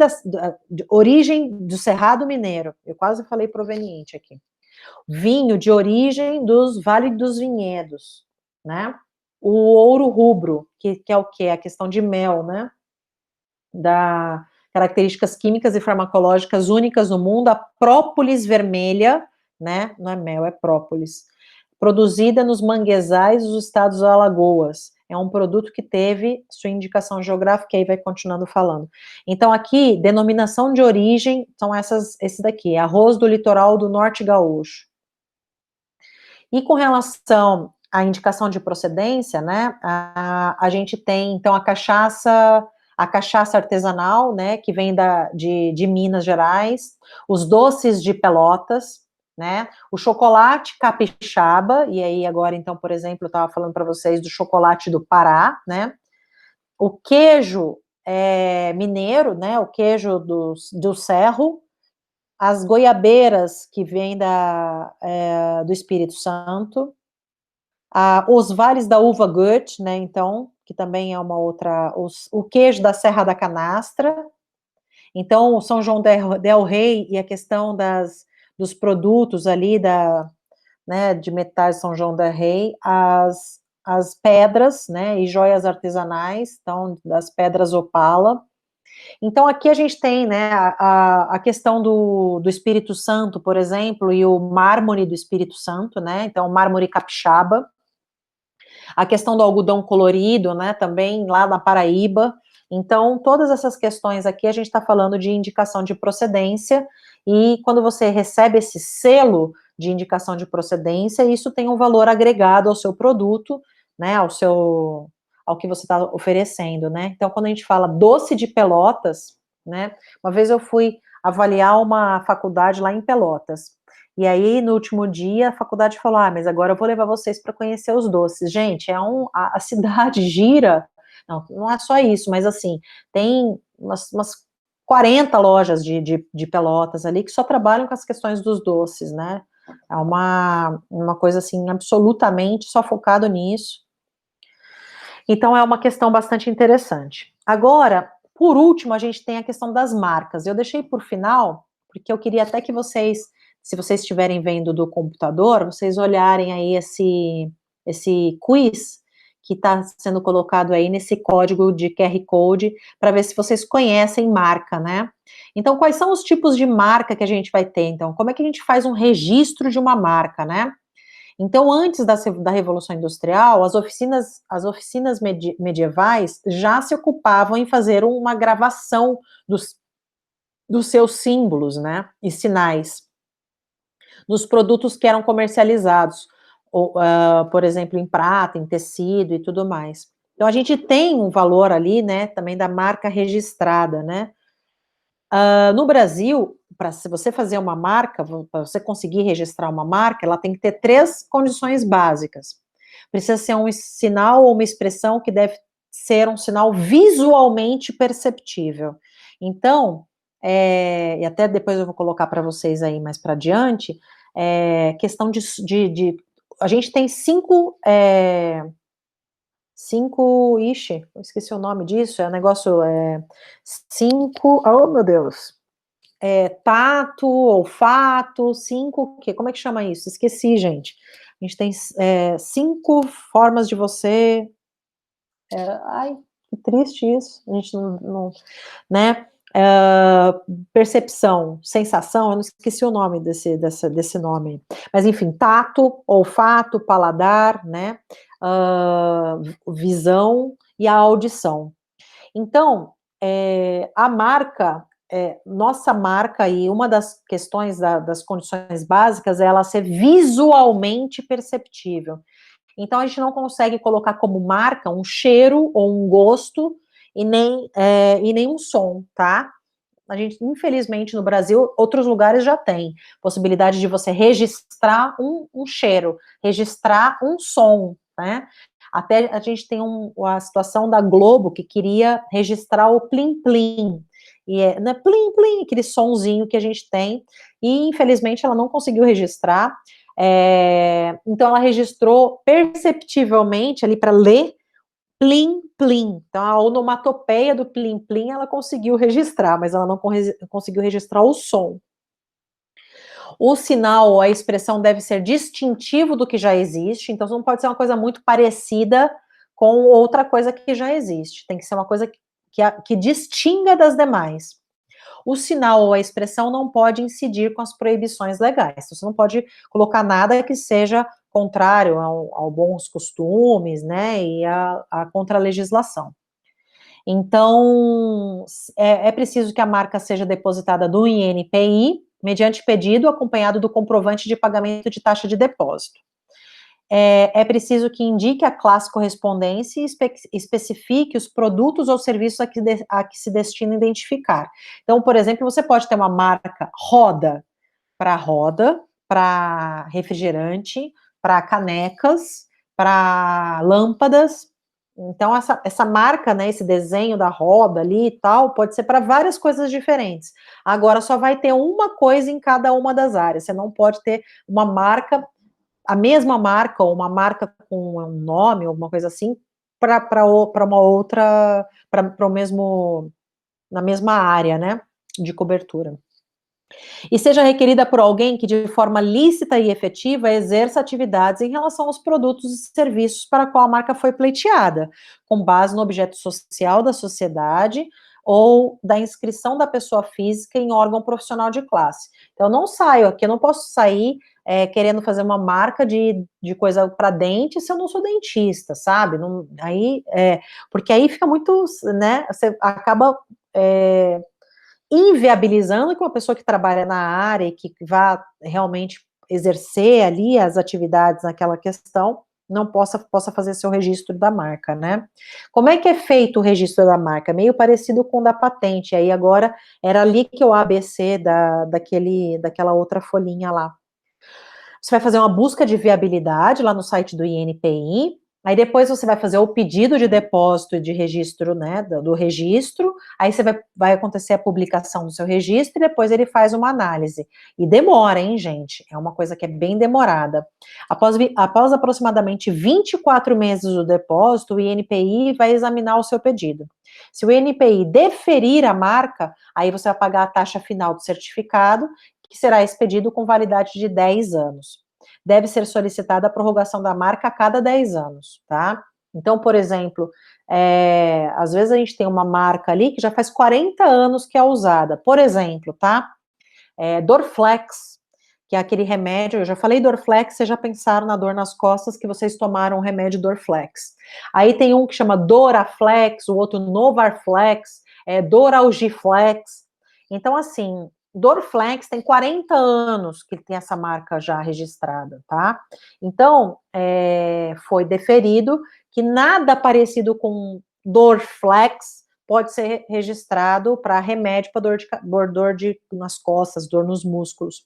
de origem do Cerrado Mineiro, eu quase falei proveniente aqui. Vinho de origem dos Vale dos Vinhedos, né? O ouro rubro, que é o quê? A questão de mel, né? Da características químicas e farmacológicas únicas no mundo, a própolis vermelha, né? Não é mel, é própolis, produzida nos manguezais dos estados de Alagoas. É um produto que teve sua indicação geográfica, e aí vai continuando falando. Então, aqui, denominação de origem, são esse daqui, arroz do litoral do norte gaúcho. E com relação à indicação de procedência, né, a gente tem, então, a cachaça artesanal, né, que vem de Minas Gerais, os doces de Pelotas, né, o chocolate capixaba, e aí agora, então, por exemplo, eu estava falando para vocês do chocolate do Pará, né, o queijo mineiro, né, o queijo do Cerro, as goiabeiras que vêm do Espírito Santo, os vales da uva Goethe, né, então, que também é uma outra, o queijo da Serra da Canastra, então, o São João del Rei e a questão dos produtos ali, né, de metais São João del Rei, as pedras, né, e joias artesanais, então, das pedras opala. Então, aqui a gente tem, né, a questão do Espírito Santo, por exemplo, e o mármore do Espírito Santo, né, então, o mármore capixaba, a questão do algodão colorido, né, também lá na Paraíba. Então, todas essas questões aqui, a gente está falando de indicação de procedência, e quando você recebe esse selo de indicação de procedência, isso tem um valor agregado ao seu produto, né, ao que você está oferecendo, né. Então, quando a gente fala doce de Pelotas, né, uma vez eu fui avaliar uma faculdade lá em Pelotas, e aí, no último dia, a faculdade falou, mas agora eu vou levar vocês para conhecer os doces. Gente, a cidade gira, não é só isso, mas assim, tem umas 40 lojas de Pelotas ali que só trabalham com as questões dos doces, né? É uma coisa assim, absolutamente só focado nisso. Então, é uma questão bastante interessante. Agora, por último, a gente tem a questão das marcas. Eu deixei por final, porque eu queria até que vocês, se vocês estiverem vendo do computador, vocês olharem aí esse quiz que está sendo colocado aí nesse código de QR Code, para ver se vocês conhecem marca, né? Então, quais são os tipos de marca que a gente vai ter? Então, como é que a gente faz um registro de uma marca, né? Então, antes da Revolução Industrial, as oficinas medievais já se ocupavam em fazer uma gravação dos seus símbolos, né, e sinais, dos produtos que eram comercializados, por exemplo, em prata, em tecido e tudo mais. Então, a gente tem um valor ali, né, também da marca registrada, né. No Brasil, se você fazer uma marca, para você conseguir registrar uma marca, ela tem que ter 3 condições básicas. Precisa ser um sinal ou uma expressão que deve ser um sinal visualmente perceptível. Então, e até depois eu vou colocar para vocês aí mais para adiante, questão a gente tem 5, eu esqueci o nome disso, é um negócio, 5, oh meu Deus, tato, olfato, 5, como é que chama isso? Esqueci, gente. A gente tem 5 formas de você, ai, que triste isso, a gente não né, percepção, sensação, eu não esqueci o nome desse nome, mas enfim, tato, olfato, paladar, né, visão e a audição. Então, a marca, nossa marca, e uma das questões das condições básicas é ela ser visualmente perceptível. Então, a gente não consegue colocar como marca um cheiro ou um gosto e nem um som, tá? A gente, infelizmente, no Brasil, outros lugares já tem possibilidade de você registrar um cheiro, registrar um som, né? Até a gente tem a situação da Globo, que queria registrar o plim-plim, e não é plim-plim, aquele sonzinho que a gente tem, e infelizmente ela não conseguiu registrar, então ela registrou perceptivelmente ali para ler Plim Plim. Então, a onomatopeia do Plim Plim, ela conseguiu registrar, mas ela não conseguiu registrar o som. O sinal ou a expressão deve ser distintivo do que já existe, então não pode ser uma coisa muito parecida com outra coisa que já existe. Tem que ser uma coisa que distinga das demais. O sinal ou a expressão não pode incidir com as proibições legais. Você não pode colocar nada que seja contrário ao bons costumes, né, e à contra-legislação. Então, é preciso que a marca seja depositada no INPI, mediante pedido acompanhado do comprovante de pagamento de taxa de depósito. É preciso que indique a classe correspondência e especifique os produtos ou serviços a que se destina a identificar. Então, por exemplo, você pode ter uma marca roda, para refrigerante, para canecas, para lâmpadas. Então, essa marca, né, esse desenho da roda ali e tal, pode ser para várias coisas diferentes. Agora, só vai ter uma coisa em cada uma das áreas. Você não pode ter uma marca, a mesma marca, ou uma marca com um nome, alguma coisa assim, para uma outra, para o mesmo, na mesma área, né, de cobertura. E seja requerida por alguém que, de forma lícita e efetiva, exerça atividades em relação aos produtos e serviços para a qual a marca foi pleiteada, com base no objeto social da sociedade ou da inscrição da pessoa física em órgão profissional de classe. Então, eu não saio aqui, eu não posso sair querendo fazer uma marca de coisa para dente se eu não sou dentista, sabe? Não, aí, porque aí fica muito, né, você acaba inviabilizando que uma pessoa que trabalha na área e que vá realmente exercer ali as atividades naquela questão, não possa fazer seu registro da marca, né? Como é que é feito o registro da marca? Meio parecido com o da patente, aí agora era ali que o ABC daquela outra folhinha lá. Você vai fazer uma busca de viabilidade lá no site do INPI, aí depois você vai fazer o pedido de depósito de registro, né, do registro, aí vai acontecer a publicação do seu registro e depois ele faz uma análise. E demora, hein, gente? É uma coisa que é bem demorada. Após aproximadamente 24 meses do depósito, o INPI vai examinar o seu pedido. Se o INPI deferir a marca, aí você vai pagar a taxa final do certificado, que será expedido com validade de 10 anos. Deve ser solicitada a prorrogação da marca a cada 10 anos, tá? Então, por exemplo, às vezes a gente tem uma marca ali que já faz 40 anos que é usada. Por exemplo, tá? Dorflex, que é aquele remédio, eu já falei Dorflex, vocês já pensaram na dor nas costas que vocês tomaram o remédio Dorflex. Aí tem um que chama Doraflex, o outro Novarflex, Doralgiflex. Então, assim, Dorflex tem 40 anos que tem essa marca já registrada, tá? Então, foi deferido que nada parecido com Dorflex pode ser registrado para remédio para dor nas costas, dor nos músculos.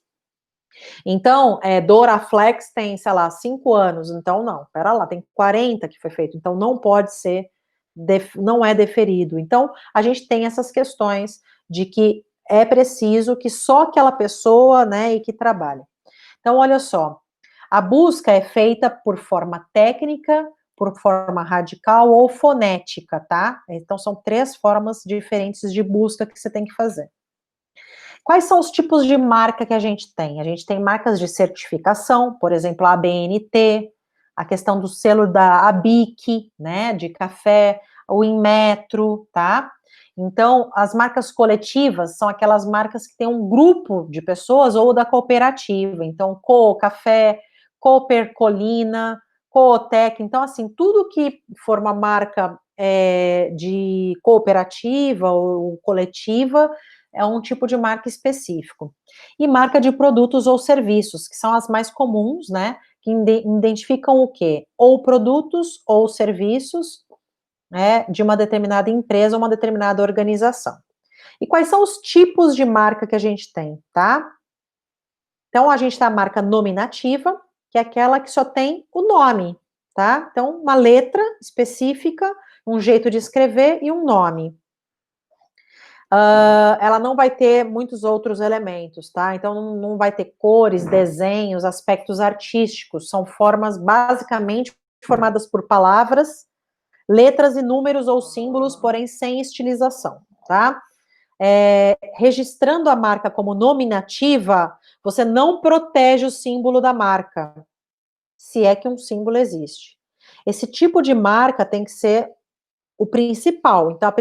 Então, Doraflex tem, sei lá, 5 anos, então não, pera lá, tem 40 que foi feito, então não pode ser, não é deferido. Então, a gente tem essas questões de que é preciso que só aquela pessoa, né, e que trabalha. Então, olha só, a busca é feita por forma técnica, por forma radical ou fonética, tá? Então, são 3 formas diferentes de busca que você tem que fazer. Quais são os tipos de marca que a gente tem? A gente tem marcas de certificação, por exemplo, a ABNT, a questão do selo da ABIC, né, de café, o Inmetro, tá? Então, as marcas coletivas são aquelas marcas que têm um grupo de pessoas ou da cooperativa. Então, Café, Cooper Colina, Cootec. Então, assim, tudo que for uma marca de cooperativa ou coletiva é um tipo de marca específico. E marca de produtos ou serviços, que são as mais comuns, né? Que identificam o quê? Ou produtos ou serviços, né, de uma determinada empresa ou uma determinada organização. E quais são os tipos de marca que a gente tem, tá? Então, a gente tem a marca nominativa, que é aquela que só tem o nome, tá? Então, uma letra específica, um jeito de escrever e um nome. Ela não vai ter muitos outros elementos, tá? Então, não vai ter cores, desenhos, aspectos artísticos. São formas basicamente formadas por palavras letras e números ou símbolos, porém sem estilização, tá? Registrando a marca como nominativa, você não protege o símbolo da marca, se é que um símbolo existe. Esse tipo de marca tem que ser o principal. Então,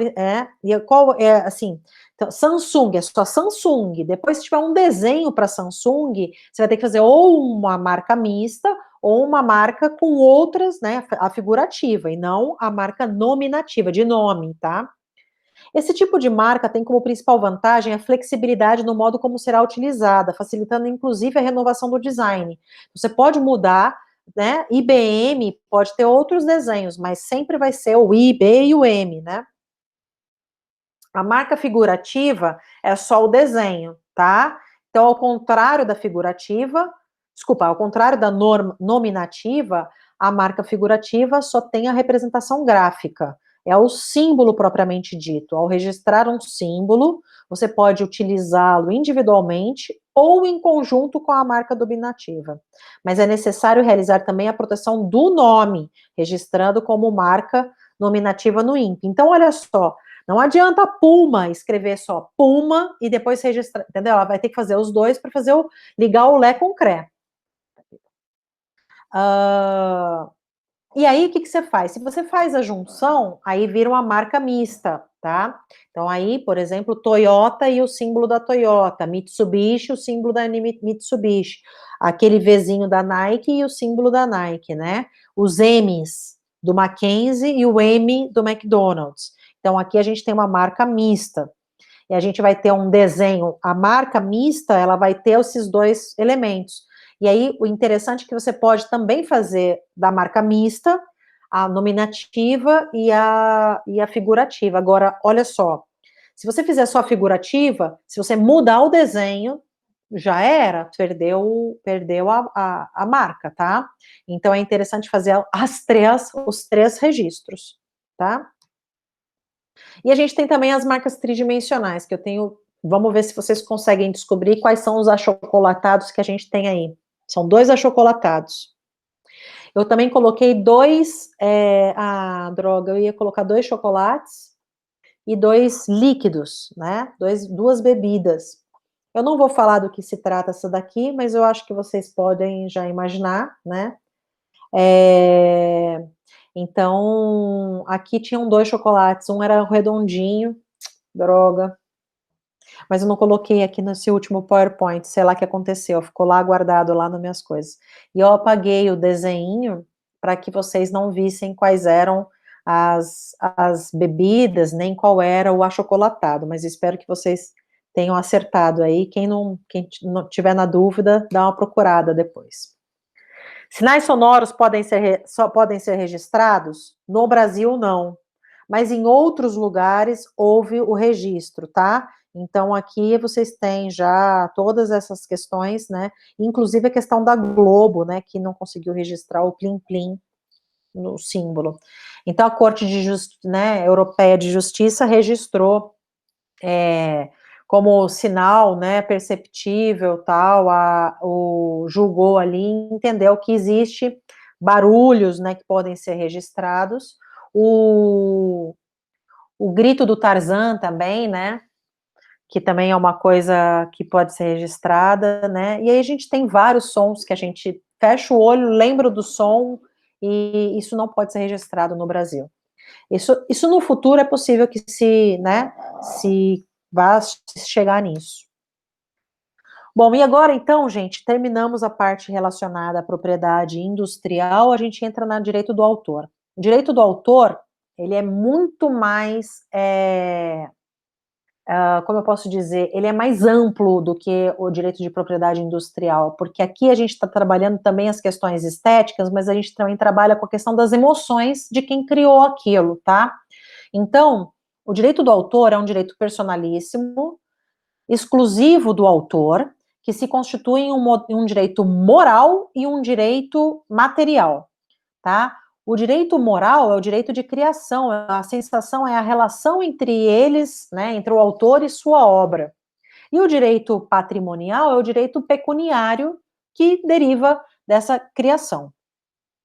qual é, assim, então, Samsung, é só Samsung. Depois, se tiver um desenho para Samsung, você vai ter que fazer ou uma marca mista, ou uma marca com outras, né, a figurativa, e não a marca nominativa, de nome, tá? Esse tipo de marca tem como principal vantagem a flexibilidade no modo como será utilizada, facilitando inclusive a renovação do design. Você pode mudar, né? IBM pode ter outros desenhos, mas sempre vai ser o I, B e o M, né? A marca figurativa é só o desenho, tá? Então, ao contrário da figurativa, desculpa, ao contrário da nominativa, a marca figurativa só tem a representação gráfica, é o símbolo propriamente dito. Ao registrar um símbolo, você pode utilizá-lo individualmente ou em conjunto com a marca nominativa. Mas é necessário realizar também a proteção do nome, registrando como marca nominativa no INPE. Então, olha só, não adianta a Puma escrever só Puma e depois registrar, entendeu? Ela vai ter que fazer os dois para fazer ligar o Lé com o Cré. E aí, o que você faz? Se você faz a junção, aí vira uma marca mista, tá? Então, aí, por exemplo, Toyota e o símbolo da Toyota, Mitsubishi, o símbolo da Mitsubishi, aquele Vzinho da Nike e o símbolo da Nike, né? Os M's do Mackenzie e o M do McDonald's. Então, aqui a gente tem uma marca mista. E a gente vai ter um desenho, a marca mista, ela vai ter esses dois elementos. E aí, o interessante é que você pode também fazer da marca mista, a nominativa e a figurativa. Agora, olha só, se você fizer só a figurativa, se você mudar o desenho, já era, perdeu a marca, tá? Então, é interessante fazer os três registros, tá? E a gente tem também as marcas tridimensionais, que eu tenho. Vamos ver se vocês conseguem descobrir quais são os achocolatados que a gente tem aí. São 2 achocolatados. Eu também coloquei 2. Droga, eu ia colocar 2 chocolates e 2 líquidos, né? 2 bebidas. Eu não vou falar do que se trata essa daqui, mas eu acho que vocês podem já imaginar, né? Então, aqui tinham 2 chocolates, um era redondinho, droga, mas eu não coloquei aqui nesse último PowerPoint, sei lá o que aconteceu, ficou lá guardado lá nas minhas coisas. E eu apaguei o desenho para que vocês não vissem quais eram as bebidas, nem qual era o achocolatado, mas espero que vocês tenham acertado aí. Quem não tiver na dúvida, dá uma procurada depois. Sinais sonoros só podem ser registrados? No Brasil, não. Mas em outros lugares houve o registro, tá? Então, aqui vocês têm já todas essas questões, né? Inclusive a questão da Globo, né? Que não conseguiu registrar o plim-plim no símbolo. Então, a Corte Europeia de Justiça registrou como sinal, né, perceptível, tal, julgou ali, entendeu que existe barulhos, né, que podem ser registrados, o grito do Tarzan também, né, que também é uma coisa que pode ser registrada, né, e aí a gente tem vários sons que a gente fecha o olho, lembra do som, e isso não pode ser registrado no Brasil. Isso no futuro é possível que se vá chegar nisso. Bom, e agora então, gente, terminamos a parte relacionada à propriedade industrial, a gente entra no direito do autor. O direito do autor, ele é muito mais, como eu posso dizer, ele é mais amplo do que o direito de propriedade industrial, porque aqui a gente está trabalhando também as questões estéticas, mas a gente também trabalha com a questão das emoções de quem criou aquilo, tá? Então, o direito do autor é um direito personalíssimo, exclusivo do autor, que se constitui em um direito moral e um direito material, tá? O direito moral é o direito de criação, a sensação é a relação entre eles, né, entre o autor e sua obra. E o direito patrimonial é o direito pecuniário que deriva dessa criação.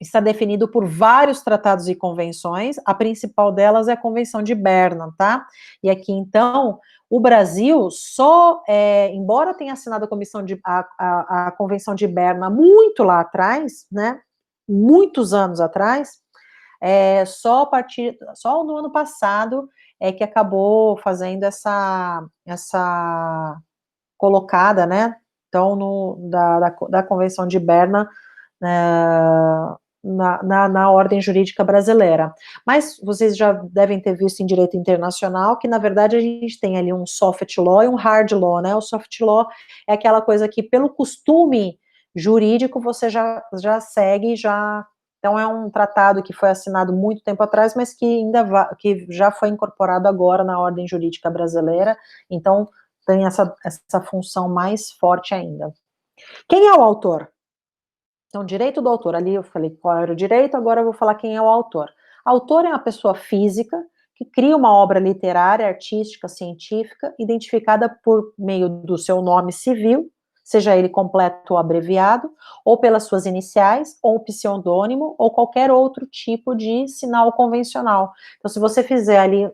está definido por vários tratados e convenções, a principal delas é a Convenção de Berna, tá? E aqui, então, o Brasil só, embora tenha assinado a Convenção de Berna muito lá atrás, né, muitos anos atrás, só no ano passado é que acabou fazendo essa colocada, né, então, da Convenção de Berna, na ordem jurídica brasileira. Mas vocês já devem ter visto em direito internacional que, na verdade, a gente tem ali um soft law e um hard law, né? O soft law é aquela coisa que, pelo costume jurídico, você já segue, então é um tratado que foi assinado muito tempo atrás, mas que que já foi incorporado agora na ordem jurídica brasileira, então tem essa função mais forte ainda. Quem é o autor? Então, direito do autor, ali eu falei qual era o direito, agora eu vou falar quem é o autor. Autor é uma pessoa física que cria uma obra literária, artística, científica, identificada por meio do seu nome civil, seja ele completo ou abreviado, ou pelas suas iniciais, ou pseudônimo, ou qualquer outro tipo de sinal convencional. Então, se você fizer ali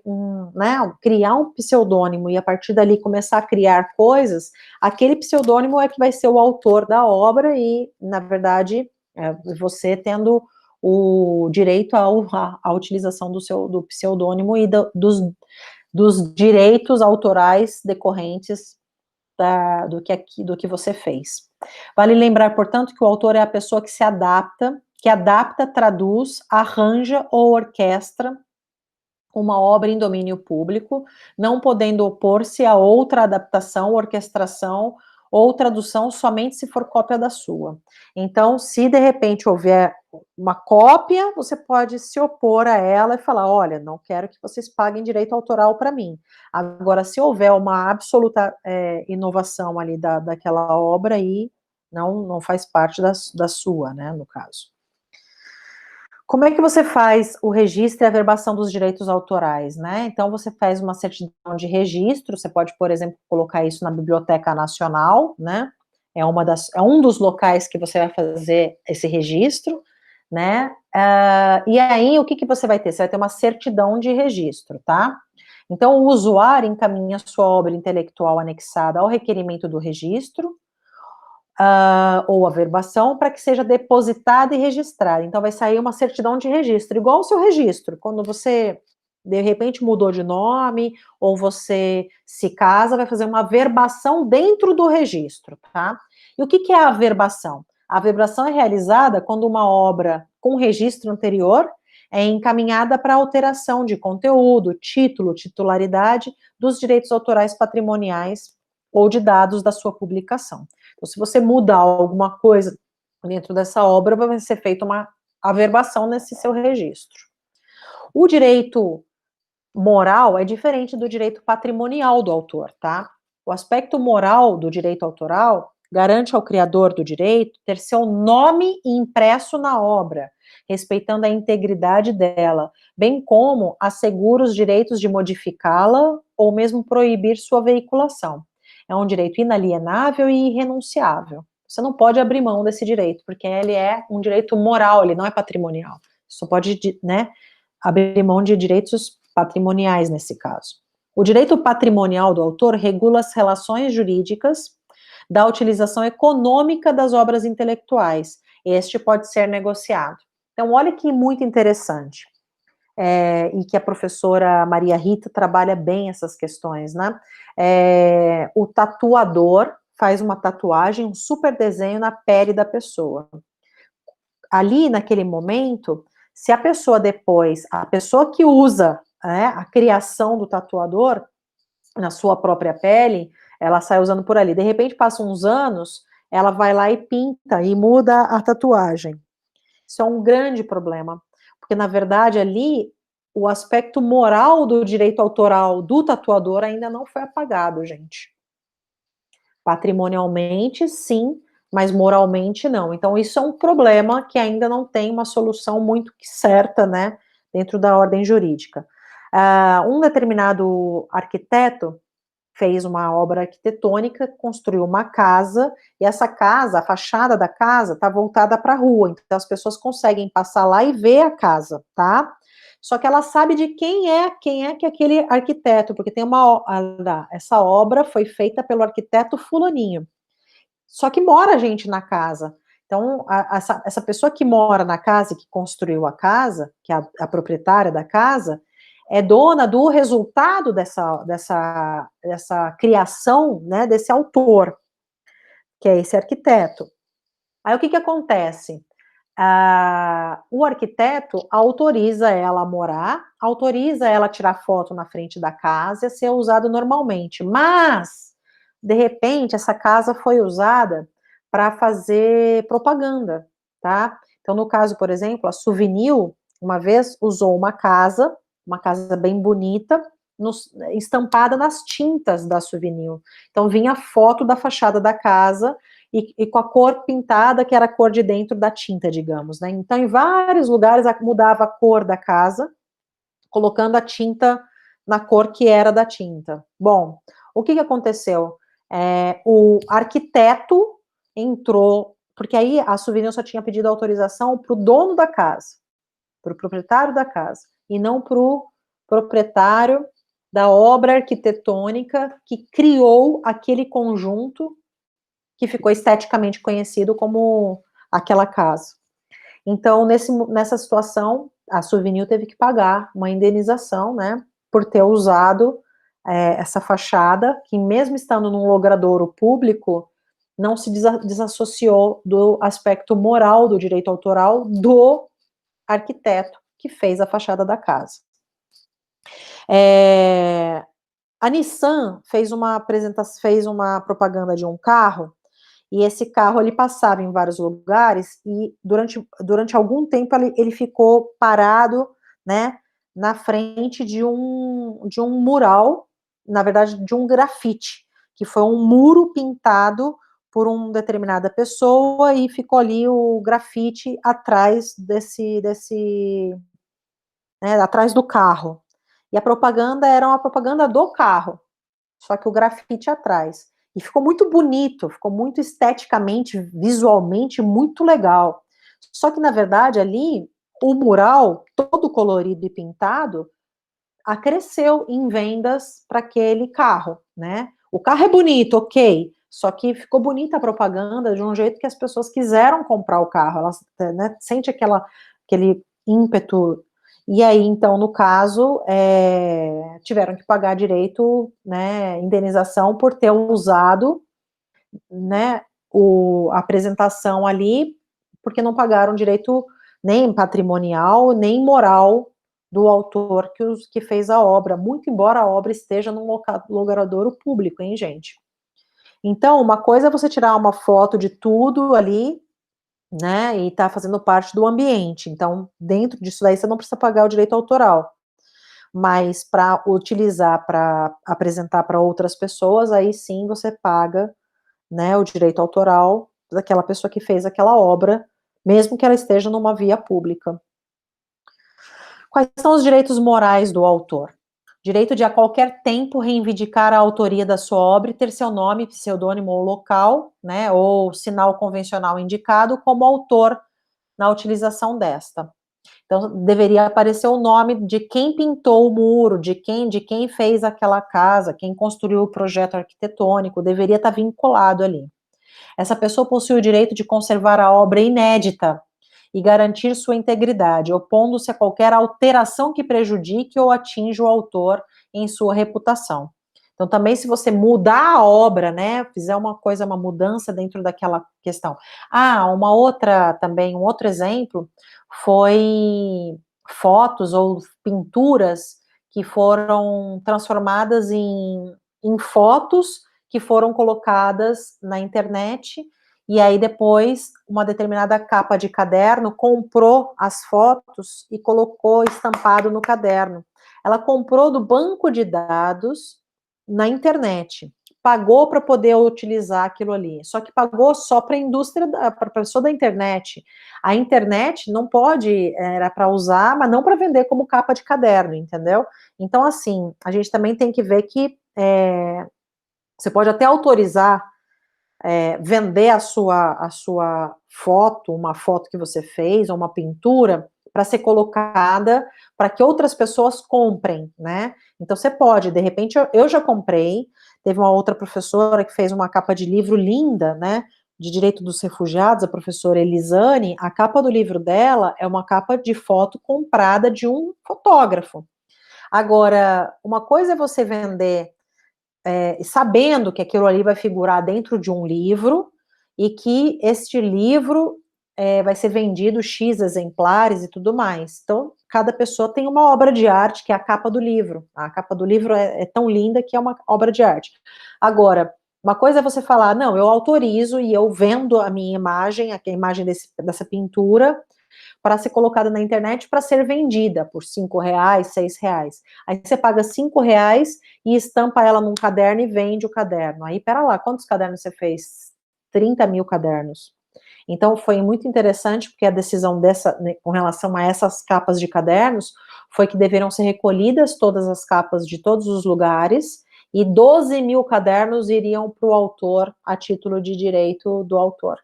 criar um pseudônimo e a partir dali começar a criar coisas, aquele pseudônimo é que vai ser o autor da obra e, na verdade, você tendo o direito à utilização do pseudônimo e dos direitos autorais decorrentes do que você fez. Vale lembrar, portanto, que o autor é a pessoa que adapta, traduz, arranja ou orquestra uma obra em domínio público, não podendo opor-se a outra adaptação, orquestração ou tradução somente se for cópia da sua. Então, se de repente houver uma cópia, você pode se opor a ela e falar, olha, não quero que vocês paguem direito autoral para mim. Agora, se houver uma absoluta inovação ali daquela obra, aí não faz parte da sua, né, no caso. Como é que você faz o registro e a averbação dos direitos autorais, né? Então, você faz uma certidão de registro, você pode, por exemplo, colocar isso na Biblioteca Nacional, né? É um dos locais que você vai fazer esse registro, né? E aí, o que você vai ter? Você vai ter uma certidão de registro, tá? Então, o usuário encaminha sua obra intelectual anexada ao requerimento do registro, ou averbação, para que seja depositada e registrada. Então, vai sair uma certidão de registro, igual o seu registro. Quando você, de repente, mudou de nome, ou você se casa, vai fazer uma averbação dentro do registro, tá? E o que é a averbação? A averbação é realizada quando uma obra com registro anterior é encaminhada para alteração de conteúdo, título, titularidade dos direitos autorais patrimoniais ou de dados da sua publicação. Então, se você mudar alguma coisa dentro dessa obra, vai ser feita uma averbação nesse seu registro. O direito moral é diferente do direito patrimonial do autor, tá? O aspecto moral do direito autoral garante ao criador do direito ter seu nome impresso na obra, respeitando a integridade dela, bem como assegura os direitos de modificá-la ou mesmo proibir sua veiculação. É um direito inalienável e irrenunciável. Você não pode abrir mão desse direito, porque ele é um direito moral, ele não é patrimonial. Você só pode, né, abrir mão de direitos patrimoniais nesse caso. O direito patrimonial do autor regula as relações jurídicas da utilização econômica das obras intelectuais. Este pode ser negociado. Então, olha que muito interessante. E que a professora Maria Rita trabalha bem essas questões, né? O tatuador faz uma tatuagem, um super desenho na pele da pessoa. Ali, naquele momento, se a pessoa que usa, né, a criação do tatuador na sua própria pele, ela sai usando por ali. De repente, passam uns anos, ela vai lá e pinta e muda a tatuagem. Isso é um grande problema, porque, na verdade, ali, o aspecto moral do direito autoral do tatuador ainda não foi apagado, gente. Patrimonialmente, sim, mas moralmente não. Então, isso é um problema que ainda não tem uma solução muito certa, né, dentro da ordem jurídica. Um determinado arquiteto fez uma obra arquitetônica, construiu uma casa, e essa casa, a fachada da casa, está voltada para a rua, então as pessoas conseguem passar lá e ver a casa, tá? Só que ela sabe de quem é que é aquele arquiteto, porque tem essa obra foi feita pelo arquiteto fulaninho. Só que mora gente na casa. Então, essa pessoa que mora na casa e que construiu a casa, que é a proprietária da casa, é dona do resultado dessa criação, né, desse autor, que é esse arquiteto. Aí o que acontece? O arquiteto autoriza ela a morar, autoriza ela a tirar foto na frente da casa e a ser usado normalmente, mas, de repente, essa casa foi usada para fazer propaganda, tá? Então, no caso, por exemplo, a Souvenir, uma vez, usou uma casa bem bonita, estampada nas tintas da Souvenir. Então, vinha a foto da fachada da casa e com a cor pintada, que era a cor de dentro da tinta, digamos, né? Então, em vários lugares, mudava a cor da casa, colocando a tinta na cor que era da tinta. Bom, o que aconteceu? O arquiteto entrou, porque aí a Souvenir só tinha pedido autorização para o dono da casa, para o proprietário da casa, e não para o proprietário da obra arquitetônica que criou aquele conjunto que ficou esteticamente conhecido como aquela casa. Então, nessa situação, a Souvenir teve que pagar uma indenização, né, por ter usado essa fachada, que mesmo estando num logradouro público, não se desassociou do aspecto moral do direito autoral do arquiteto que fez a fachada da casa. A Nissan fez uma propaganda de um carro, e esse carro ele passava em vários lugares, e durante algum tempo ele ficou parado, né, na frente de um mural, na verdade de um grafite, que foi um muro pintado por uma determinada pessoa, e ficou ali o grafite atrás né, atrás do carro. E a propaganda era uma propaganda do carro, só que o grafite atrás. E ficou muito bonito, ficou muito esteticamente, visualmente, muito legal. Só que, na verdade, ali, o mural, todo colorido e pintado, acresceu em vendas para aquele carro, né? O carro é bonito, ok, só que ficou bonita a propaganda de um jeito que as pessoas quiseram comprar o carro, elas, né, sente aquele ímpeto. E aí, então, no caso, tiveram que pagar direito, né, indenização por ter usado, né, a apresentação ali, porque não pagaram direito nem patrimonial, nem moral do autor que fez a obra, muito embora a obra esteja num logradouro público, hein, gente? Então, uma coisa é você tirar uma foto de tudo ali, né, e tá fazendo parte do ambiente. Então, dentro disso daí, você não precisa pagar o direito autoral. Mas para utilizar, para apresentar para outras pessoas, aí sim você paga, né, o direito autoral daquela pessoa que fez aquela obra, mesmo que ela esteja numa via pública. Quais são os direitos morais do autor? Direito de a qualquer tempo reivindicar a autoria da sua obra e ter seu nome, pseudônimo ou local, né, ou sinal convencional indicado como autor na utilização desta. Então, deveria aparecer o nome de quem pintou o muro, de quem fez aquela casa, quem construiu o projeto arquitetônico, deveria estar vinculado ali. Essa pessoa possui o direito de conservar a obra inédita e garantir sua integridade, opondo-se a qualquer alteração que prejudique ou atinja o autor em sua reputação. Então, também, se você mudar a obra, né, fizer uma mudança dentro daquela questão. Um outro exemplo foi fotos ou pinturas que foram transformadas em fotos que foram colocadas na internet, e aí depois uma determinada capa de caderno comprou as fotos e colocou estampado no caderno. Ela comprou do banco de dados na internet, pagou para poder utilizar aquilo ali, só que pagou só para a indústria, para a pessoa da internet. A internet não pode, era para usar, mas não para vender como capa de caderno, entendeu? Então, assim, a gente também tem que ver que Você pode até autorizar, vender a sua foto, uma foto que você fez, ou uma pintura, para ser colocada, para que outras pessoas comprem, né? Então você pode, de repente, eu já comprei, teve uma outra professora que fez uma capa de livro linda, né? De Direito dos Refugiados, a professora Elisane, a capa do livro dela é uma capa de foto comprada de um fotógrafo. Agora, uma coisa é você vender sabendo que aquilo ali vai figurar dentro de um livro e que este livro vai ser vendido X exemplares e tudo mais. Então, cada pessoa tem uma obra de arte, que é a capa do livro. A capa do livro é tão linda que é uma obra de arte. Agora, uma coisa é você falar, não, eu autorizo e eu vendo a minha imagem, a imagem dessa pintura, para ser colocada na internet para ser vendida por R$5, R$6. Aí você paga R$5 e estampa ela num caderno e vende o caderno. Aí, pera lá, quantos cadernos você fez? 30 mil cadernos. Então, foi muito interessante, porque a decisão com relação a essas capas de cadernos, foi que deveriam ser recolhidas todas as capas de todos os lugares, e 12 mil cadernos iriam para o autor, a título de direito do autor,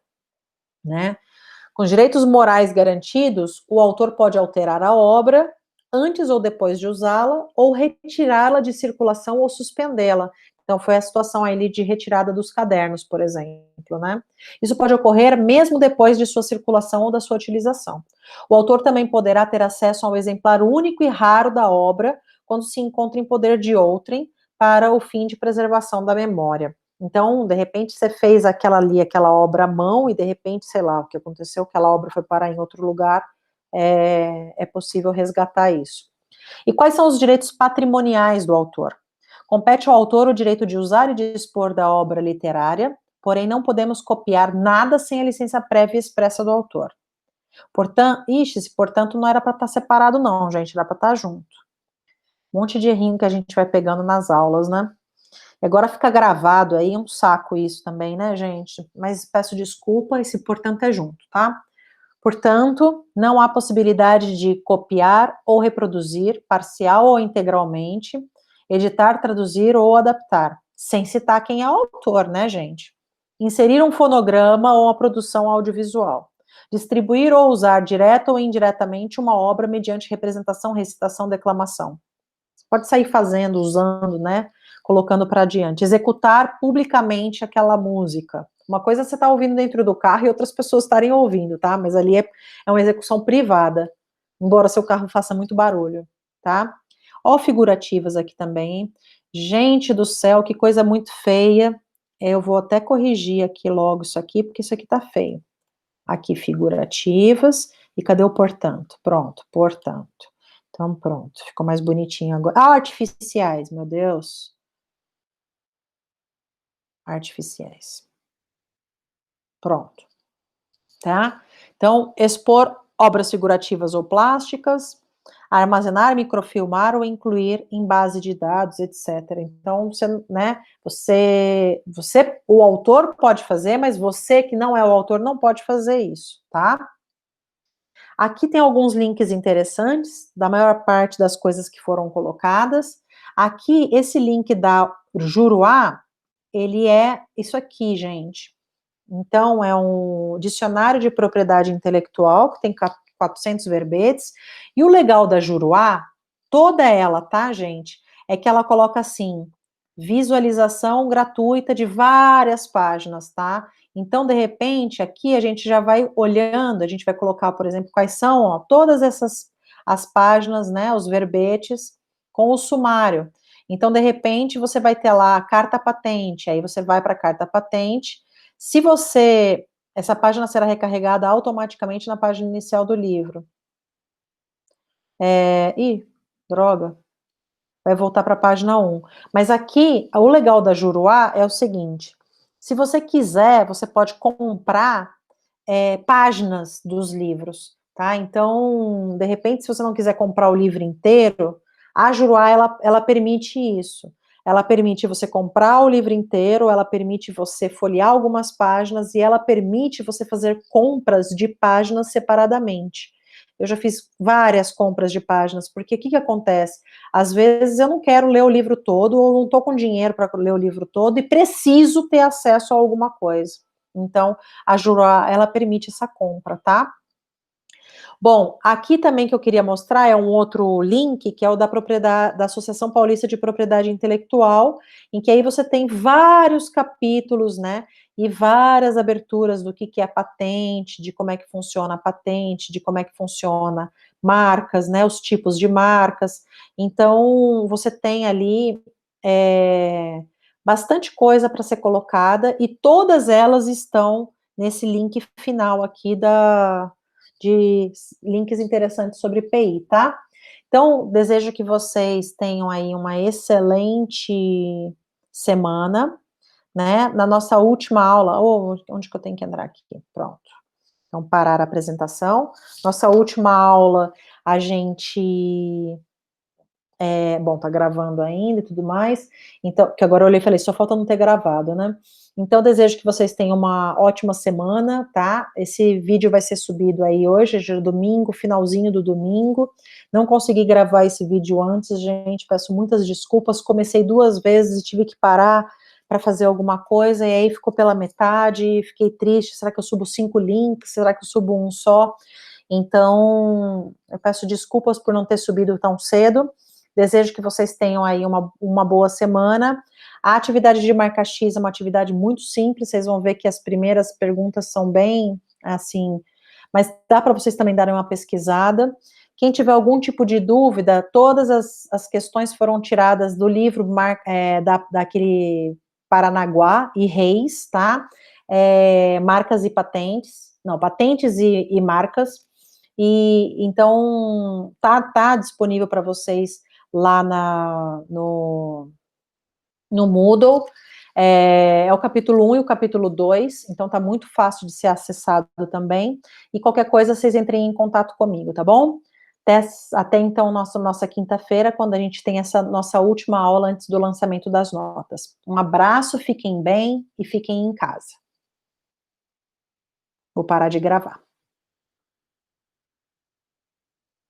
né? Com direitos morais garantidos, o autor pode alterar a obra antes ou depois de usá-la, ou retirá-la de circulação ou suspendê-la. Então, foi a situação aí de retirada dos cadernos, por exemplo, né? Isso pode ocorrer mesmo depois de sua circulação ou da sua utilização. O autor também poderá ter acesso a um exemplar único e raro da obra, quando se encontra em poder de outrem, para o fim de preservação da memória. Então, de repente, você fez aquela obra à mão, e de repente, sei lá, o que aconteceu, aquela obra foi parar em outro lugar, é possível resgatar isso. E quais são os direitos patrimoniais do autor? Compete ao autor o direito de usar e dispor da obra literária, porém não podemos copiar nada sem a licença prévia expressa do autor. Portanto, não era para estar separado não, gente, era para estar junto. Um monte de errinho que a gente vai pegando nas aulas, né? E agora fica gravado aí, um saco isso também, né, gente? Mas peço desculpa, esse portanto é junto, tá? Portanto, não há possibilidade de copiar ou reproduzir, parcial ou integralmente, editar, traduzir ou adaptar, sem citar quem é o autor, né, gente? Inserir um fonograma ou uma produção audiovisual. Distribuir ou usar direta ou indiretamente uma obra mediante representação, recitação, declamação. Você pode sair fazendo, usando, né? Colocando para adiante. Executar publicamente aquela música. Uma coisa é você estar ouvindo dentro do carro e outras pessoas estarem ouvindo, tá? Mas ali é uma execução privada, embora seu carro faça muito barulho, tá? Ó, figurativas aqui também, hein? Gente do céu, que coisa muito feia. Eu vou até corrigir aqui logo isso aqui, porque isso aqui tá feio. Aqui, figurativas, e cadê o portanto? Pronto, portanto. Então, pronto, ficou mais bonitinho agora. Ah, artificiais, meu Deus. Artificiais. Pronto, tá? Então, expor obras figurativas ou plásticas, armazenar, microfilmar ou incluir em base de dados, etc. Então, o autor pode fazer, mas você que não é o autor não pode fazer isso, tá? Aqui tem alguns links interessantes, da maior parte das coisas que foram colocadas. Aqui, esse link da Juruá, ele é isso aqui, gente. Então, é um dicionário de propriedade intelectual, que tem 400 verbetes, e o legal da Juruá, toda ela, tá, gente, é que ela coloca assim, visualização gratuita de várias páginas, tá? Então, de repente, aqui a gente já vai olhando, a gente vai colocar, por exemplo, quais são, ó, todas as páginas, né, os verbetes, com o sumário. Então, de repente, você vai ter lá a carta patente, aí você vai para a carta patente. Se essa página será recarregada automaticamente na página inicial do livro. Droga. Vai voltar para a página 1. Mas aqui, o legal da Juruá é o seguinte, se você quiser, você pode comprar páginas dos livros, tá? Então, de repente, se você não quiser comprar o livro inteiro, a Juruá, ela permite isso. Ela permite você comprar o livro inteiro, ela permite você folhear algumas páginas e ela permite você fazer compras de páginas separadamente. eu já fiz várias compras de páginas, porque o que acontece? Às vezes eu não quero ler o livro todo, ou não estou com dinheiro para ler o livro todo, e preciso ter acesso a alguma coisa. Então, a Jurá, ela permite essa compra, tá? Bom, aqui também que eu queria mostrar é um outro link, que é o da propriedade, da Associação Paulista de Propriedade Intelectual, em que aí você tem vários capítulos, né, e várias aberturas do que é patente, de como é que funciona a patente, de como é que funciona marcas, né, os tipos de marcas. Então, você tem ali bastante coisa para ser colocada, e todas elas estão nesse link final aqui de links interessantes sobre PI, tá? Então, desejo que vocês tenham aí uma excelente semana, né? Na nossa última aula, onde que eu tenho que entrar aqui? Pronto. Então, parar a apresentação. Nossa última aula, a gente... bom, tá gravando ainda e tudo mais, então, que agora eu olhei e falei, só falta não ter gravado, né? Então, desejo que vocês tenham uma ótima semana, tá? Esse vídeo vai ser subido aí hoje, é domingo, finalzinho do domingo. Não consegui gravar esse vídeo antes, gente, peço muitas desculpas, comecei 2 vezes e tive que parar para fazer alguma coisa, e aí ficou pela metade, fiquei triste, será que eu subo 5 links, será que eu subo um só? Então, eu peço desculpas por não ter subido tão cedo. Desejo que vocês tenham aí uma boa semana. A atividade de marca X é uma atividade muito simples, vocês vão ver que as primeiras perguntas são bem, assim, mas dá para vocês também darem uma pesquisada. Quem tiver algum tipo de dúvida, todas as questões foram tiradas do livro daquele Paranaguá e Reis, tá? Marcas e patentes, não, patentes e marcas, e então tá disponível para vocês lá no Moodle, é o capítulo 1 e o capítulo 2, então tá muito fácil de ser acessado também, e qualquer coisa vocês entrem em contato comigo, tá bom? Até então, nossa quinta-feira, quando a gente tem essa nossa última aula antes do lançamento das notas. Um abraço, fiquem bem e fiquem em casa. Vou parar de gravar.